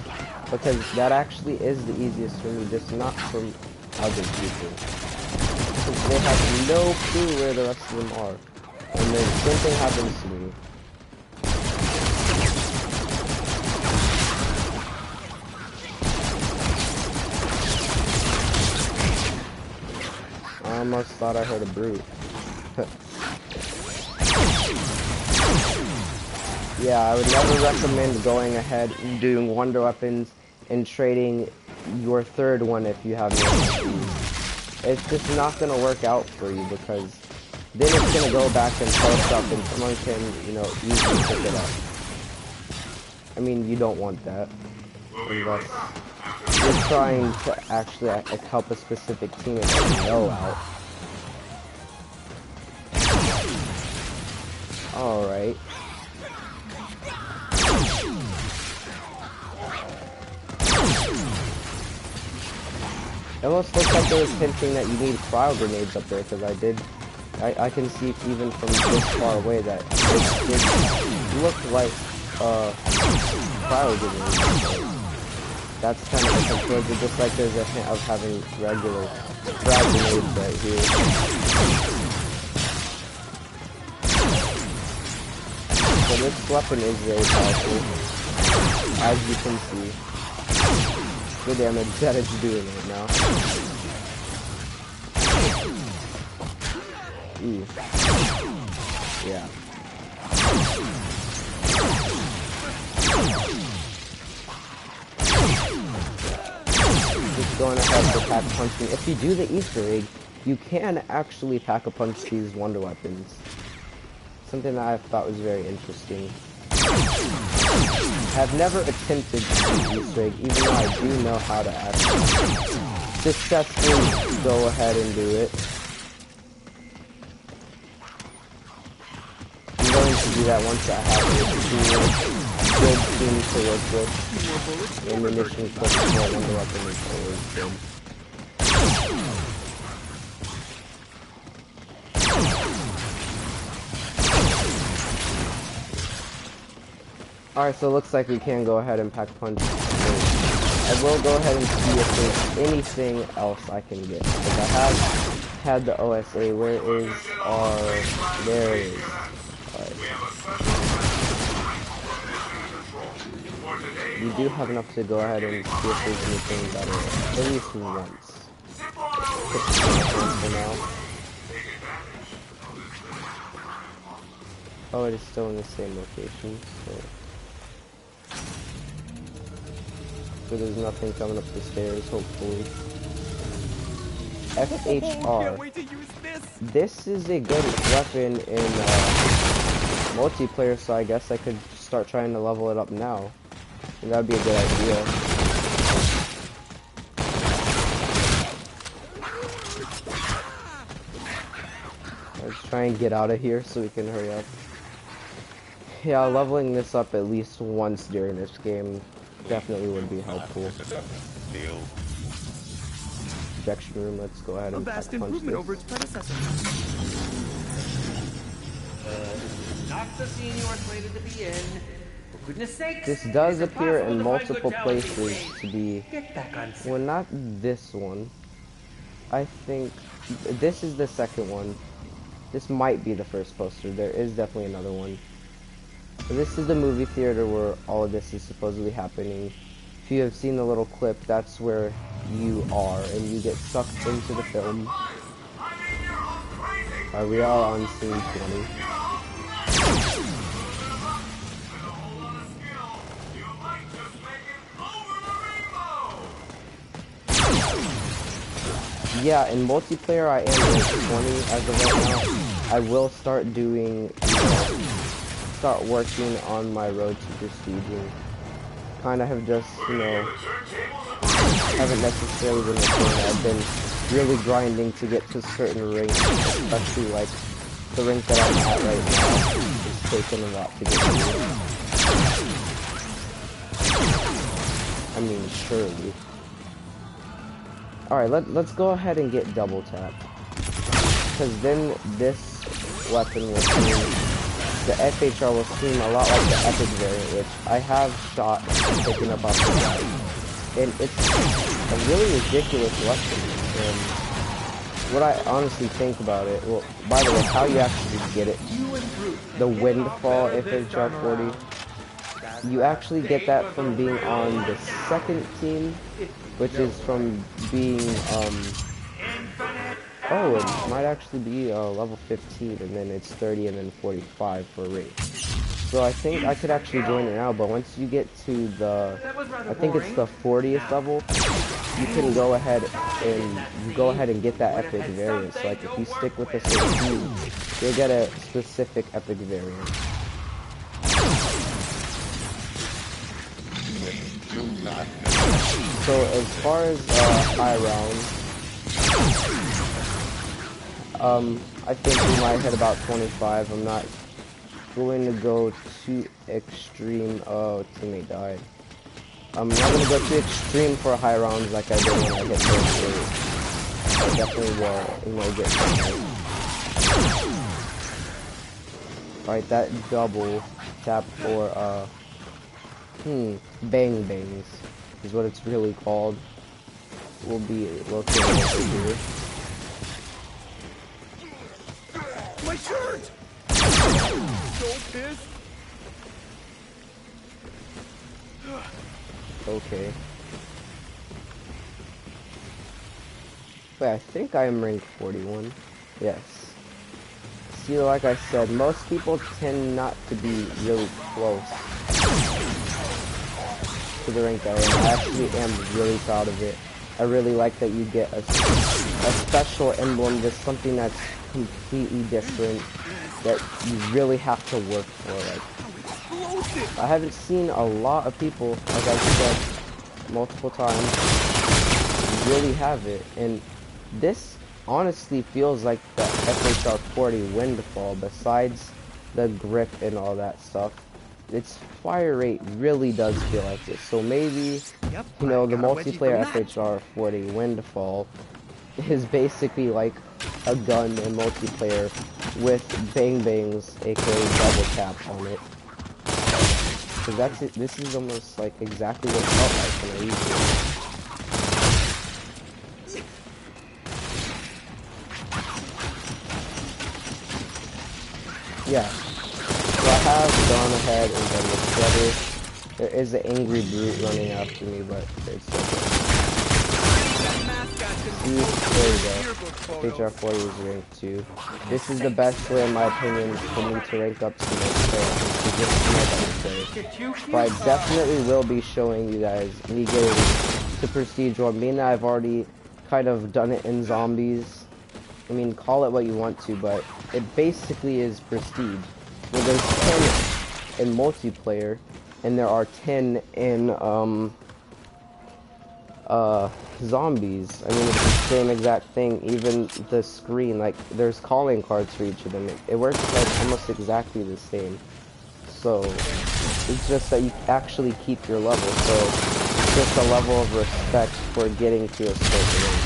because that actually is the easiest for me, just not from other people. Because they have no clue where the rest of them are. And the same thing happens to me. almost thought I heard a brute. Yeah, I would never recommend going ahead and doing wonder weapons and trading your third one if you have no speed. It's just not gonna work out for you because then it's gonna go back and post up and someone can, you know, easily pick it up. I mean, you don't want that unless you're trying to actually help a specific team and get no out. Alright. It almost looks like they was hinting that you need cryo grenades up there, because I can see even from this far away that it did look like cryo grenades. That's kind of a conclusion, just like there's a hint of having regular frag grenades right here. So this weapon is very powerful, as you can see. The damage that it's doing right now. Ooh. Yeah. Just going ahead for pack-a-punching. If you do the Easter egg, you can actually pack-a-punch these wonder weapons. Something that I thought was very interesting. I've never attempted to do Easter egg, even though I do know how to actually successfully go ahead and do it. I'm going to do that once I have a good team to work with. Ammunition plus more wonder weapon is always good. Alright, so it looks like we can go ahead and pack punch. I will go ahead and see if there's anything else I can get. Because I have had the OSA. Where is our... There it is. Alright. We do have enough to go ahead and see if there's anything better. At least once. For now. Oh, it is still in the same location. So there's nothing coming up the stairs, hopefully. FHR. Wait to use this. This is a good weapon in multiplayer, so I guess I could start trying to level it up now. And that would be a good idea. Let's try and get out of here so we can hurry up. Yeah, leveling this up at least once during this game definitely would be helpful. Projection room, let's go ahead and vast punch improvement this. over its predecessor. Not the scene you are slated to be in. For goodness sakes. This does it's appear in impossible to find multiple good talent in places Queens. to be... Get back on set. Well, not this one. I think this is the second one. This might be the first poster. There is definitely another one. So this is the movie theater where all of this is supposedly happening. If you have seen the little clip, that's where you are, and you get sucked into the film. We are on scene 20. Yeah, in multiplayer I am rank 20 as of right now. I will start doing, start working on my road to prestige. Kind of have just, haven't necessarily been recording. I've been really grinding to get to certain ranks, especially like the rank that I'm at right now. It's taken a lot to get to. I mean, surely. Alright, let's go ahead and get double tap. Because then this weapon will seem, the FHR will seem a lot like the Epic variant, which I have shot picking up off the ground. And it's a really ridiculous weapon. And what I honestly think about it, well, by the way, how you actually get it, the Windfall FHR 40, you actually get that from being on the second team, which is from being, Oh, it might actually be level 15, and then it's 30, and then 45 for rate. So I think I could actually join it now, but once you get to the, I think it's the 40th level, you can go ahead and get that epic variant. So like if you stick with the same team, you'll get a specific epic variant. So as far as high rounds, I think we might hit about 25. I'm not going to go too extreme. Oh, teammate died. I'm not going to go too extreme for high rounds like I did when I hit first. I definitely will, get something. Alright, that double tap for, bang bangs is what it's really called. Will be located over here. My shirt! So pissed. Okay. Wait, I think I am rank 41. Yes. See, like I said, most people tend not to be really close to the rank that I am. I actually am really proud of it. I really like that you get a special emblem, just something that's completely different, that you really have to work for. Like, I haven't seen a lot of people, like I said multiple times, really have it, and this honestly feels like the FHR 40 Windfall. Besides the grip and all that stuff, its fire rate really does feel like this. So maybe, the multiplayer FHR 40 Windfall is basically like a gun in multiplayer with bang bangs, aka double taps on it. Cause that's it. This is almost like exactly what it felt like when I used it. Yeah. So I have gone ahead and done this better. There is an angry brute running after me, but it's okay. See, there we go. HR 40 is rank 2. This is the best way, in my opinion, for me to rank up to the next player. But I definitely will be showing you guys me getting to Prestige 1. Being that I've already kind of done it in zombies. I mean, call it what you want to, but it basically is Prestige. Well, there's 10 in multiplayer, and there are 10 in, zombies. I mean, it's the same exact thing. Even the screen, like, there's calling cards for each of them. It works like almost exactly the same. So it's just that you actually keep your level. So it's just a level of respect for getting to a certain range.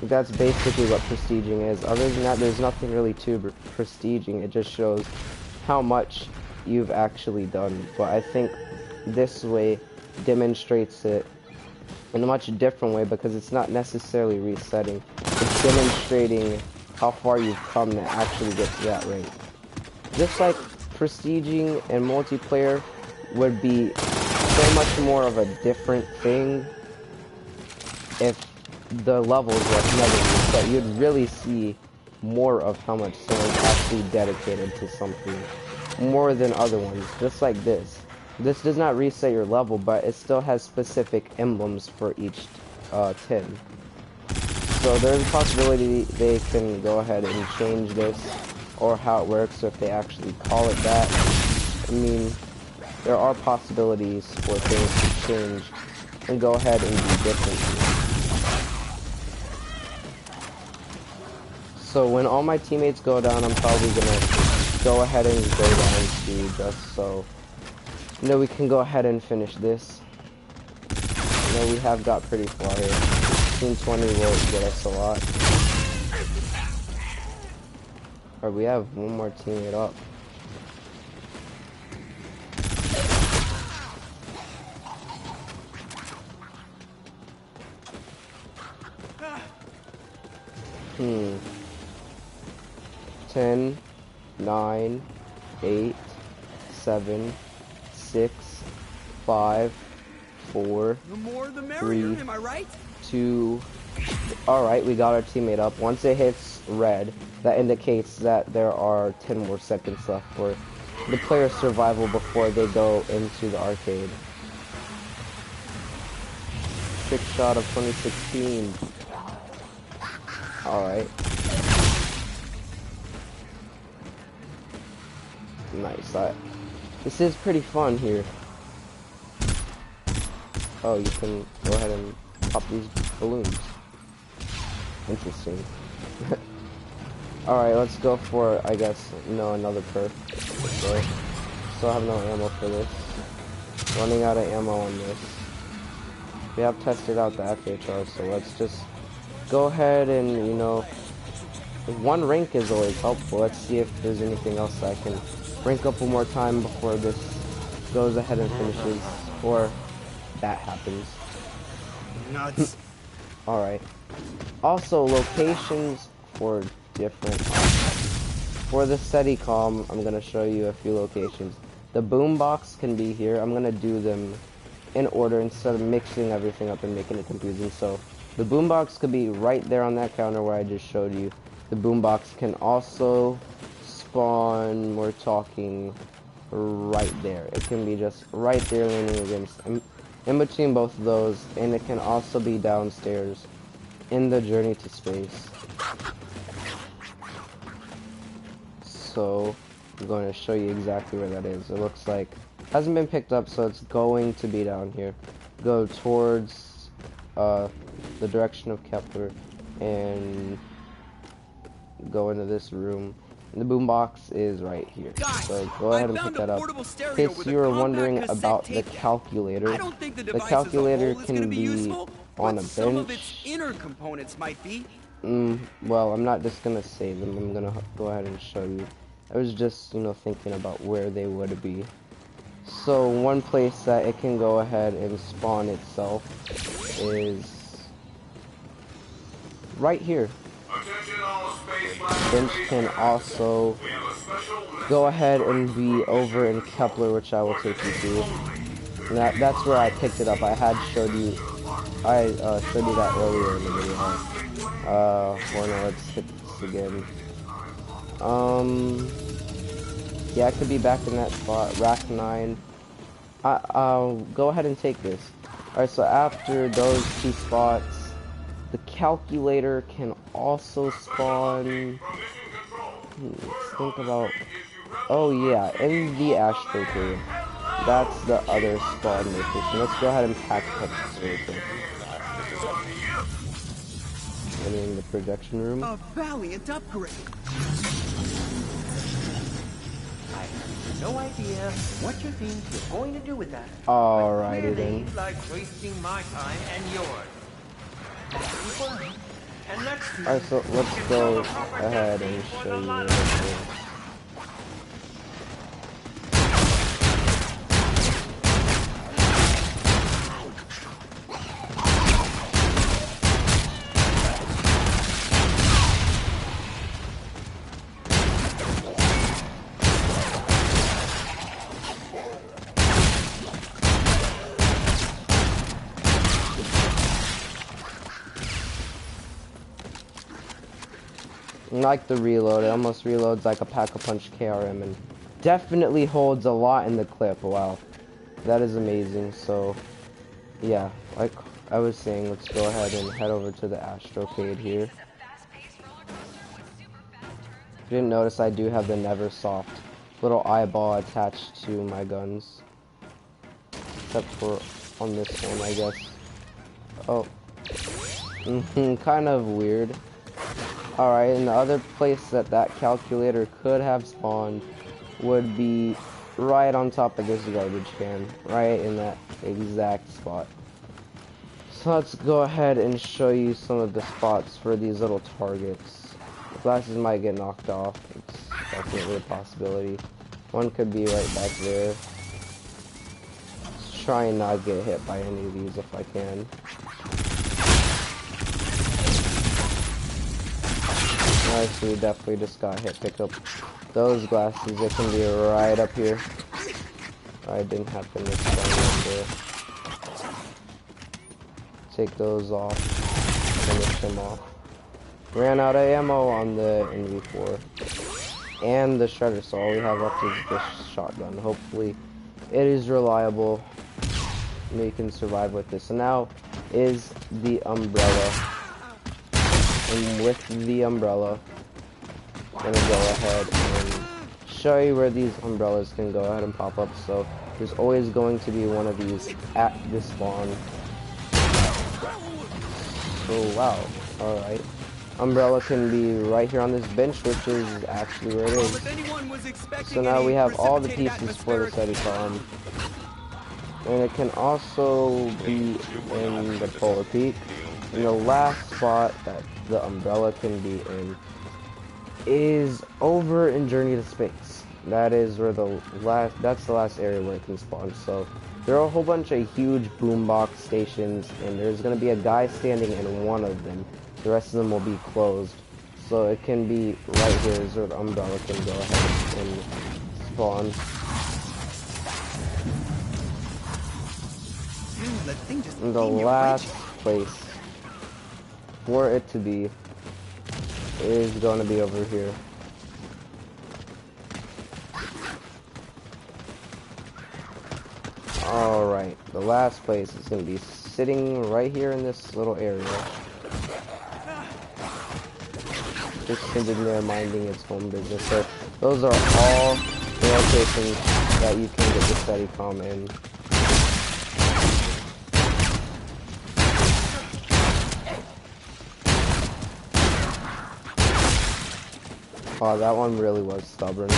That's basically what prestiging is. Other than that, there's nothing really to prestiging. It just shows how much you've actually done. But I think this way demonstrates it in a much different way, because it's not necessarily resetting. It's demonstrating how far you've come to actually get to that rank. Just like prestiging and multiplayer would be so much more of a different thing if the levels were never reset. You'd really see more of how much someone's actually dedicated to something, more than other ones. Just like this. This does not reset your level, but it still has specific emblems for each 10. So there's a possibility they can go ahead and change this, or how it works, if they actually call it that. I mean, there are possibilities for things to change and go ahead and do differently. So when all my teammates go down, I'm probably gonna go ahead and go down too, just so we can go ahead and finish this. We have got pretty far here. Team 20 will get us a lot. Alright, we have one more teammate up. Hmm. 10, 9, 8, 7, 6, 5, 4, The more the merrier, 3, am I right? 2, Alright, we got our teammate up. Once it hits red, that indicates that there are 10 more seconds left for the player's survival before they go into the arcade. Trick shot of 2016. Alright. Nice. This is pretty fun here. Oh, you can go ahead and pop these balloons. Interesting. Alright, let's go for, I guess, another perk. So, still have no ammo for this. Running out of ammo on this. We have tested out the FHR, so let's just go ahead and, one rank is always helpful. Let's see if there's anything else I can rank up one more time before this goes ahead and finishes, or that happens. Nuts. Alright. Also, locations for different... for the SETICOM, I'm going to show you a few locations. The boombox can be here. I'm going to do them in order instead of mixing everything up and making it confusing. So, the boombox could be right there on that counter where I just showed you. The boombox can also spawn, we're talking right there. It can be just right there leaning against, in between both of those, and it can also be downstairs in the Journey to Space. So I'm going to show you exactly where that is. It looks like it hasn't been picked up, so it's going to be down here. Go towards the direction of Kepler and go into this room. And the boombox is right here. So go ahead and pick that up. In case you were wondering about the calculator, the calculator can be on a bench. Inner components might be. Well, I'm not just gonna save them. I'm gonna go ahead and show you. I was just, thinking about where they would be. So one place that it can go ahead and spawn itself is right here. Bench can also go ahead and be over in Kepler, which I will take you to. And that's where I picked it up. I had showed you. I showed you that earlier in the video. Well, no, let's hit this again. Yeah, I could be back in that spot. Rack 9. I'll go ahead and take this. Alright, so after those two spots, the calculator can also spawn. Let's think about. Oh yeah, in the astrocade. That's the other spawn location. Let's go ahead and pack this real quick. And in the projection room. A valiant upgrade. I have no idea what you think you're going to do with that. Alrighty then. Like wasting my time and yours. Alright, so let's go ahead and show you what it is. Like the reload, it almost reloads like a Pack-a-Punch KRM and definitely holds a lot in the clip. Wow, that is amazing. So yeah, like I was saying, let's go ahead and head over to the astrocade here. If you didn't notice, I do have the Neversoft little eyeball attached to my guns, except for on this one, I guess. Oh, kind of weird. Alright, and the other place that calculator could have spawned would be right on top of this garbage can, right in that exact spot. So let's go ahead and show you some of the spots for these little targets. The glasses might get knocked off, it's definitely a possibility. One could be right back there. Let's try and not get hit by any of these if I can. Alright, so we definitely just got hit. Pick up those glasses. They can be right up here. I didn't happen to spawn up there. Take those off. finish him off. Ran out of ammo on the NV4 and the shredder, so all we have left is this shotgun. Hopefully it is reliable. We can survive with this. So now is the umbrella, and with the umbrella I'm gonna go ahead and show you where these umbrellas can go ahead and pop up. So there's always going to be one of these at the spawn. Oh wow, alright. Umbrella can be right here on this bench, which is actually where it is. So now we have all the pieces for the Steadicam. And it can also be in the Polar Peak. And the last spot that the umbrella can be in is over in Journey to Space. That is where that's the last area where it can spawn. So there are a whole bunch of huge boombox stations, and there's going to be a guy standing in one of them. The rest of them will be closed. So it can be right here is where the umbrella can go ahead and spawn. And the last place for it to be is going to be over here. Alright, the last place is going to be sitting right here in this little area. Just sitting there minding its own business. So those are all the locations that you can get the Steadicam in. Oh, that one really was stubborn.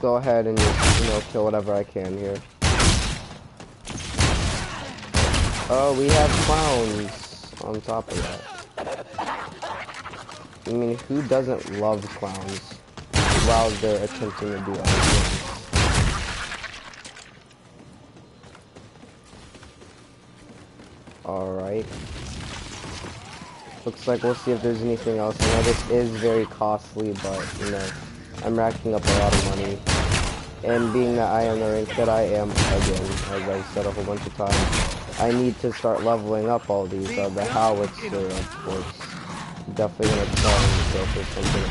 Go ahead and just, kill whatever I can here. Oh, we have clowns on top of that. I mean, who doesn't love clowns while they're attempting to do other things? Alright. Looks like we'll see if there's anything else. I know this is very costly, but, I'm racking up a lot of money. And being that I am the rank that I am, again, as I've said a whole bunch of times, I need to start leveling up all these. The howitzer, of course. Definitely gonna try and go for something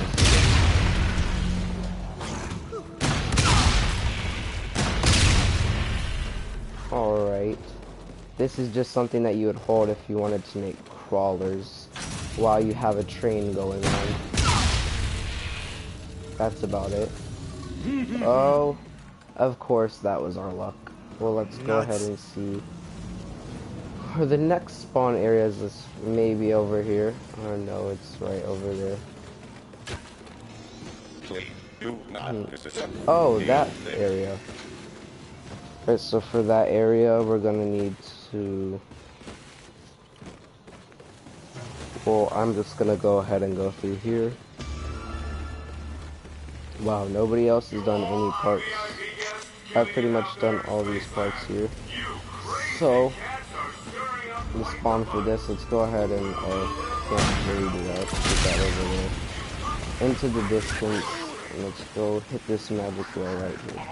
else. Alright. This is just something that you would hold if you wanted to make crawlers while you have a train going on. That's about it. Oh, of course that was our luck. Well, let's go ahead and see. For the next spawn area is this maybe over here. Or no, it's right over there. Oh, that area. Alright, so for that area we're gonna need to... Well, I'm just gonna go ahead and go through here. Wow, nobody else has done any parts. I've pretty much done all these parts here. So, the spawn for this, let's go ahead and, can't really do that. Let's put that over there. Into the distance, and let's go hit this magic wall right here.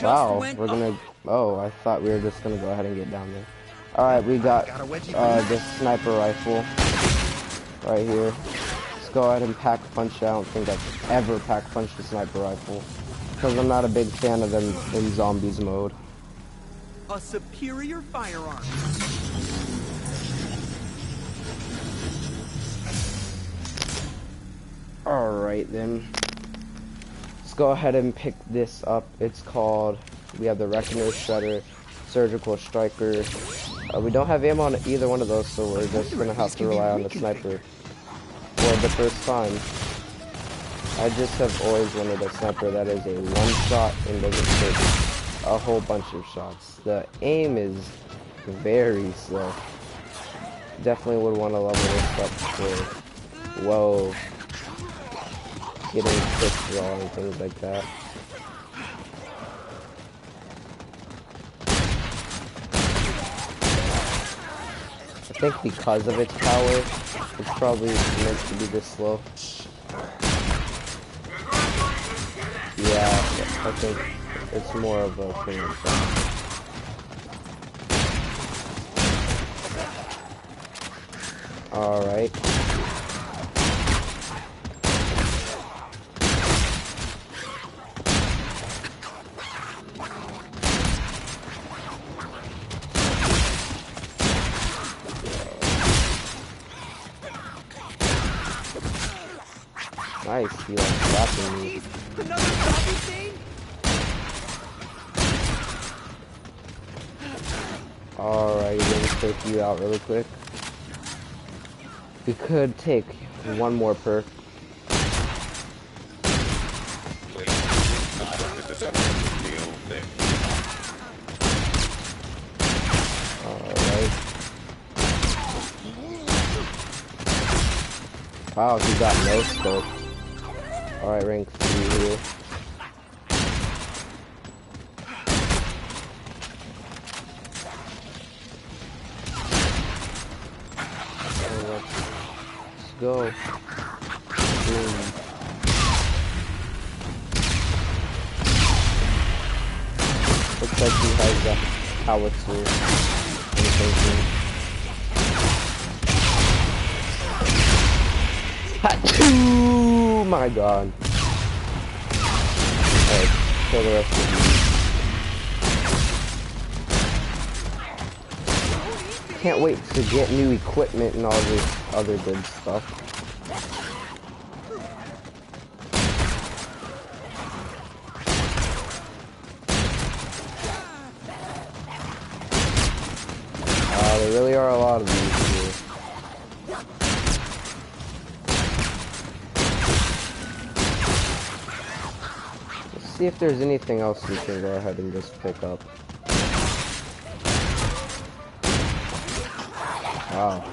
Wow, we're gonna... Oh, I thought we were just gonna go ahead and get down there. Alright, we got this sniper rifle right here. Let's go ahead and pack punch it. I don't think I've ever pack punched a sniper rifle, because I'm not a big fan of them in zombies mode. A superior firearm. Alright then. Go ahead and pick this up. It's called, we have the Reckoner Shredder, Surgical Striker. We don't have ammo on either one of those, so we're just gonna have to rely on the sniper for the first time. I just have always wanted a sniper that is a one shot and doesn't take a whole bunch of shots. The aim is very slow. Definitely would want to level this up for, whoa, getting quick draw and things like that. I think because of its power, it's probably meant to be this slow. Yeah, I think it's more of a thing like that. Alright. Nice, he like slapping me. Another zombie thing? Alright, let me take you out really quick. We could take one more perk. Alright. Wow, he got no scope. Alright, rank 3 here. Let's go. Boom. Looks like he has the howitzer. Oh my god. Alright, kill the rest of you. Can't wait to get new equipment and all this other good stuff. There really are a lot of these here. See if there's anything else we can go ahead and just pick up. Wow.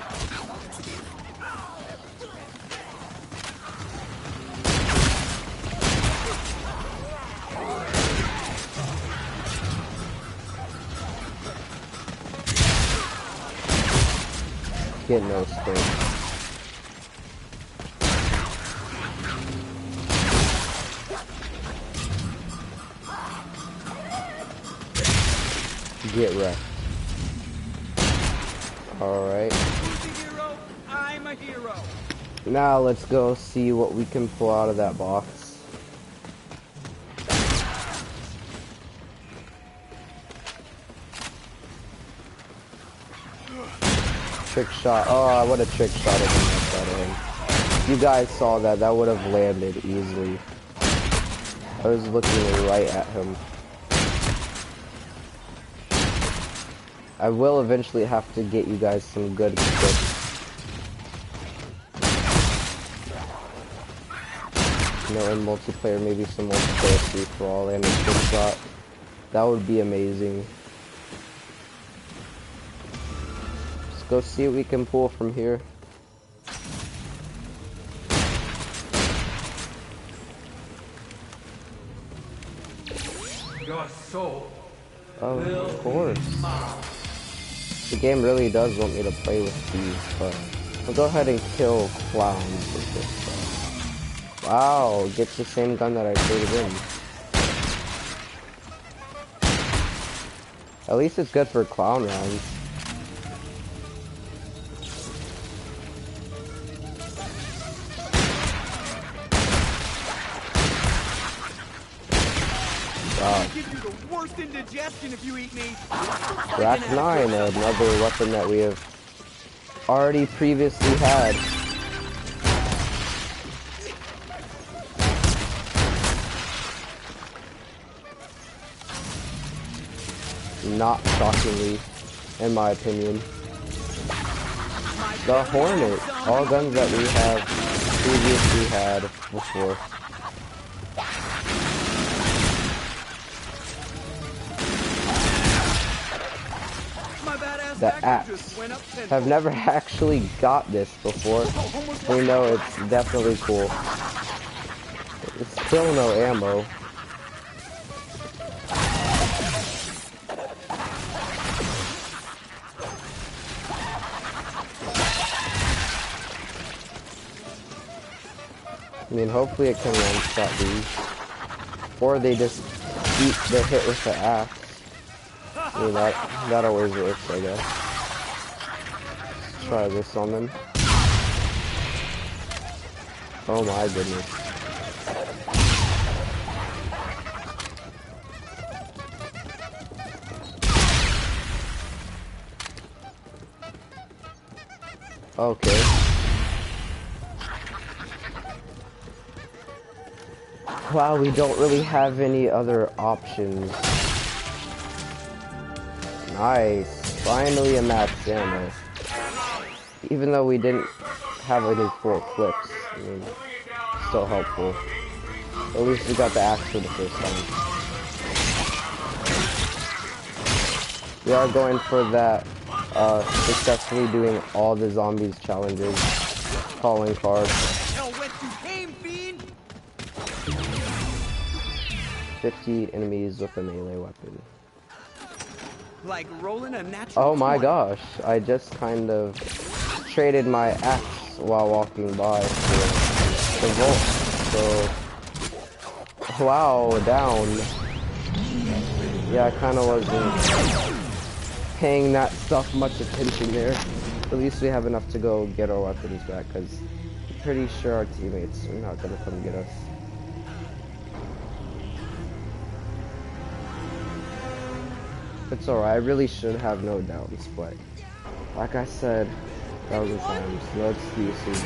Get no space. Get wrecked. Alright. Who's the hero? I'm a hero. Now let's go see what we can pull out of that box. Trick shot. Oh, I would have trick shot him. If you guys saw that, that would have landed easily. I was looking right at him. I will eventually have to get you guys some good equipment. You know, in multiplayer, maybe some multiplayer free for all and a trick shot. That would be amazing. Let's go see what we can pull from here. Your soul. Oh, of course. The game really does want me to play with these, but I'll go ahead and kill clowns with this stuff. Wow, gets the same gun that I traded in. At least it's good for clown rounds. Wow. Give you the worst indigestion if you eat me. Rack 9, another weapon that we have already previously had. Not shockingly, in my opinion. The Hornet, all guns that we have previously had before. My badass the axe. I've never actually got this before. We know it's definitely cool. It's still no ammo. I mean, hopefully it can one-shot these. Or they just beat the hit with the axe. I mean, that always works, I guess. Let's try this on them. Oh my goodness. Okay. Wow, we don't really have any other options. Nice. Finally a max ammo. Even though we didn't have any full clips. I mean, still helpful. At least we got the axe for the first time. We are going for that, successfully doing all the zombies challenges. Calling card. 50 enemies with a melee weapon. Like rolling a natural. Oh my gosh, I just kind of traded my axe while walking by for the volt. So, wow, down. Yeah, I kind of wasn't paying that stuff much attention there. At least we have enough to go get our weapons back, because I'm pretty sure our teammates are not going to come get us. It's alright, I really should have no doubts, but like I said 1,000 times, no excuses.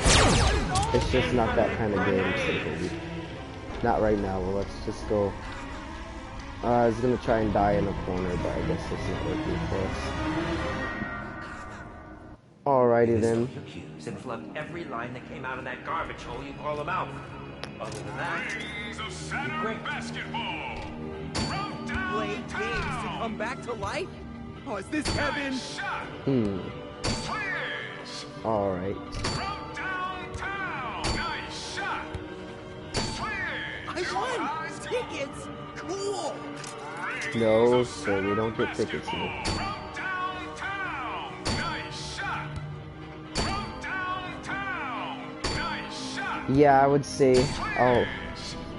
It's just not that kind of game, simply. Not right now. Well, let's just go. I was gonna try and die in a corner, but I guess it's not working for us. Alrighty then. And flubbed every line that came out of that garbage hole you call them out. Other than that, you're great. Play games to come back to life? Oh, is this heaven? Alright. I won! Tickets! Cool! No, sir, we don't get tickets here. Yeah, I would say I'll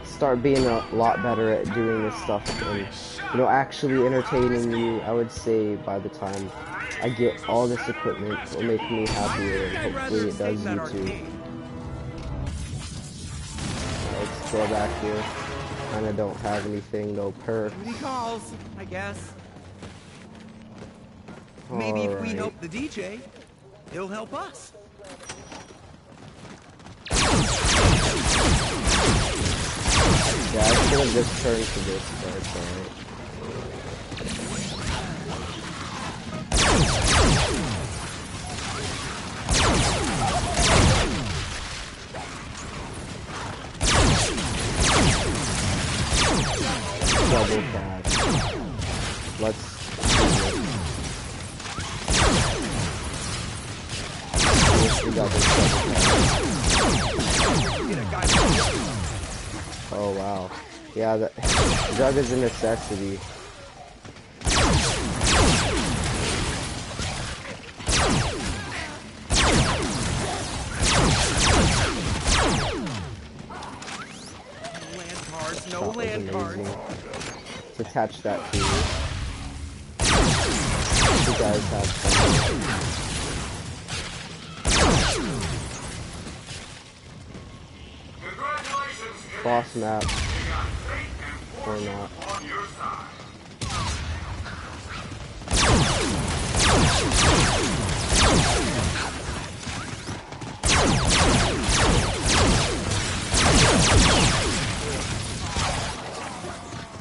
start being a lot better at doing this stuff and, you know, actually entertaining you. I would say by the time I get all this equipment, it'll make me happier, and hopefully it does you too. Let's go back here. Kinda don't have anything, no perks. He calls, I guess. Maybe if we help the DJ, he'll help us. Yeah, I should have just turned to this, but it's alright. Double tap. Let's we got this Oh wow. Yeah, the drug is a necessity. Land cards, no land cards. Let's attach that to you. You guys have fun. Boss map. Or not.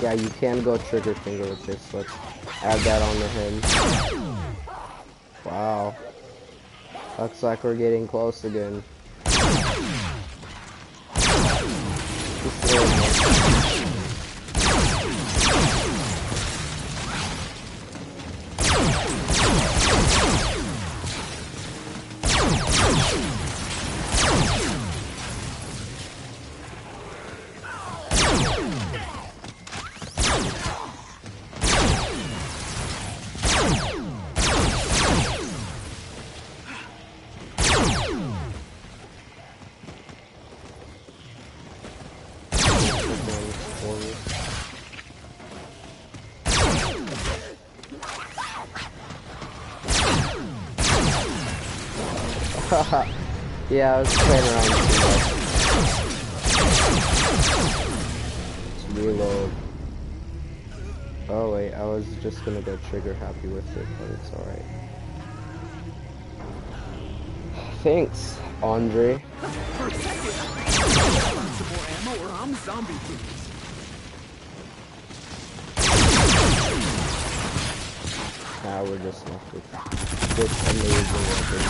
Yeah, you can go trigger finger with this. Let's add that on to him. Wow. Looks like we're getting close again. Yeah, I was playing around too much. Let's reload. Oh wait, I was just gonna go trigger happy with it, but it's alright. Thanks, Andre. For a second, I want some more ammo or I'm zombie proof. Now we're just left with this amazing weapon.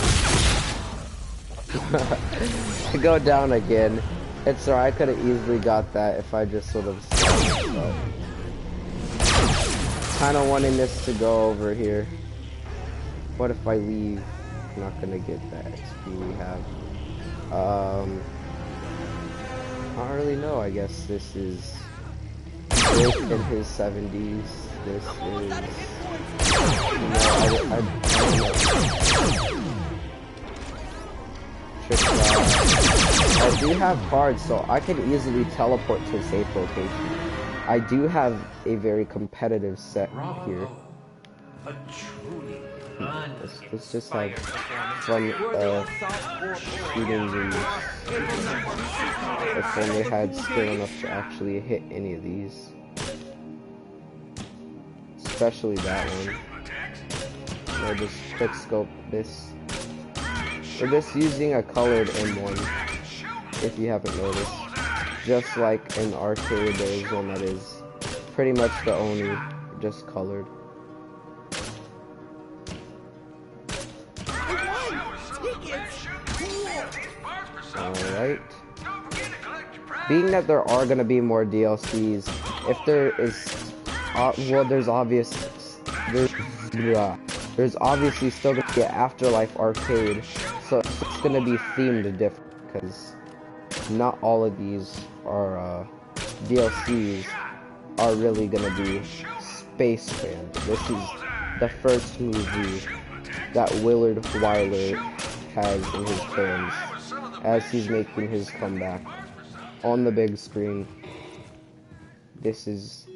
To go down again. It's alright, I could have easily got that if I just sort of started, but kind of wanting this to go over here. What if I leave? I'm not gonna get that XP we have. I don't really know. I guess this is Rick in his 70s. This is, you know, I don't know. I do have cards, so I can easily teleport to a safe location. I do have a very competitive set here. A truly Let's just have fun shooting these. If only had skill enough to actually hit any of these. Especially that one. Or just quick scope this. We're just using a colored M1, if you haven't noticed. Just like in arcade, there is one that is pretty much the only, just colored. Alright. Being that there are going to be more DLCs, if there is, well, there's obviously still going to be an Afterlife arcade, so it's going to be themed different, because not all of these are, DLCs are really going to be space-band. This is the first movie that Willard Wyler has in his plans, as he's making his comeback on the big screen. This is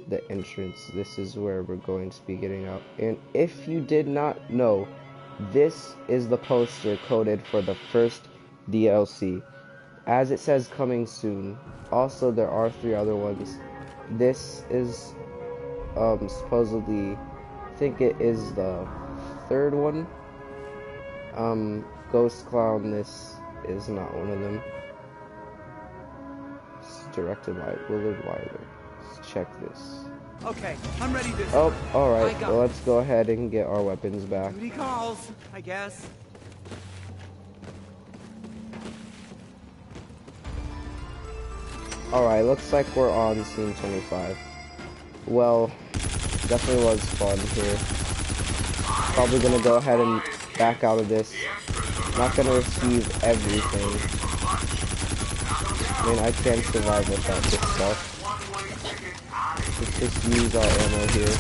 the entrance. This is where we're going to be getting out. And if you did not know, this is the poster coded for the first DLC. As it says coming soon. Also, there are 3 other ones. This is supposedly, I think it is the 3rd one. Ghost Clown, this is not one of them. It's directed by Willard Wyler. Let's check this. Okay, I'm ready to... Oh, alright. Well, let's go ahead and get our weapons back. Duty calls, I guess. Alright, looks like we're on scene 25. Well, definitely was fun here. Probably gonna go ahead and back out of this. Not gonna receive everything. I mean, I can't survive without this stuff. Let's just use our ammo here.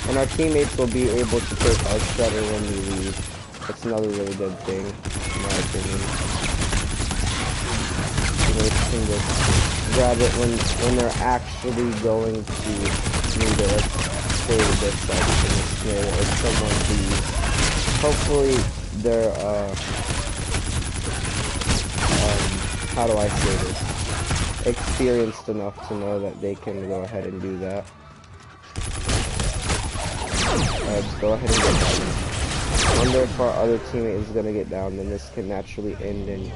And our teammates will be able to take our shredder when we leave. That's another really good thing, in my opinion. They can just grab it when they're actually going to need it. Let's save this section. If someone please. Hopefully they're how do I say this? Experienced enough to know that they can go ahead and do that. Let's go ahead and get down. I wonder if our other teammate is gonna get down, then this can naturally end and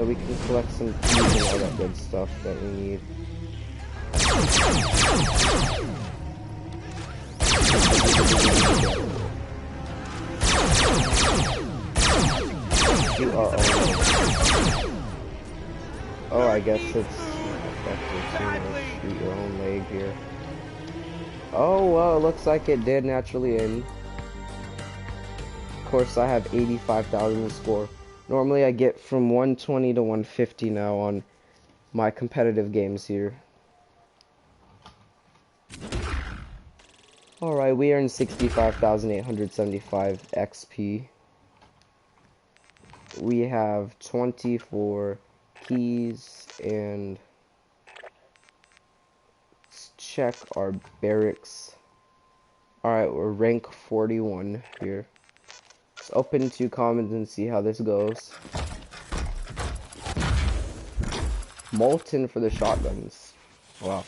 we can collect some keys and all that good stuff that we need. You are all. Oh, I guess it's effective too. Shoot your own leg here. Oh, well, it looks like it did naturally end. Of course, I have 85,000 score. Normally, I get from 120 to 150 now on my competitive games here. Alright, we earned 65,875 XP. We have 24 keys, and let's check our barracks. Alright, we're rank 41 here. Let's open 2 commons and see how this goes. Molten for the shotguns. Wow.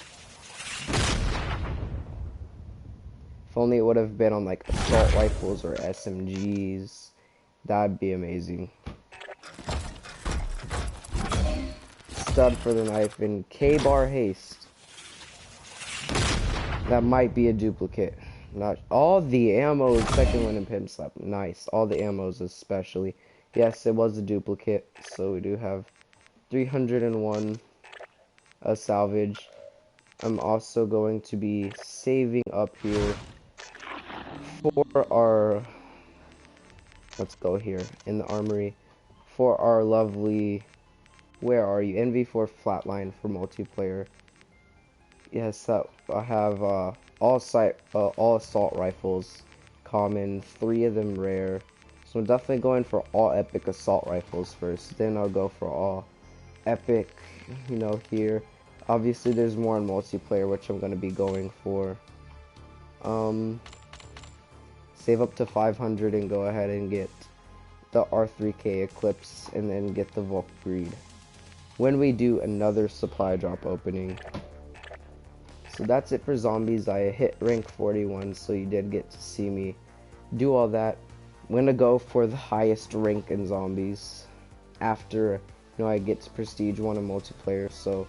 If only it would have been on like assault rifles or SMGs. That'd be amazing. Stud for the knife and K-bar haste. That might be a duplicate. Not all the ammo, second one in Pimp Slap. Nice. All the ammos especially. Yes, it was a duplicate. So we do have 301 salvage. I'm also going to be saving up here for our, let's go here in the armory for our lovely, where are you, NV4 flatline for multiplayer. Yes, I have all assault rifles common, 3 of them rare. So I'm definitely going for all epic assault rifles first, then I'll go for all epic, you know, here. Obviously there's more in multiplayer, which I'm going to be going for. Save up to 500 and go ahead and get the R3K Eclipse and then get the Volk Breed when we do another supply drop opening. So that's it for zombies. I hit rank 41, so you did get to see me do all that. I'm gonna go for the highest rank in zombies after, you know, I get to prestige 1 in multiplayer. So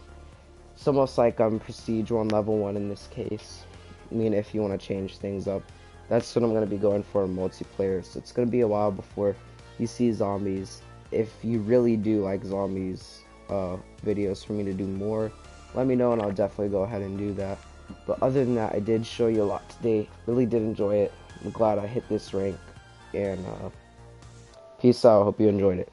it's almost like I'm prestige 1 level 1 in this case. I mean, if you want to change things up, that's what I'm gonna be going for in multiplayer. So it's gonna be a while before you see zombies. If you really do like zombies videos for me to do more, let me know and I'll definitely go ahead and do that. But other than that, I did show you a lot today. Really did enjoy it. I'm glad I hit this rank. And peace out. Hope you enjoyed it.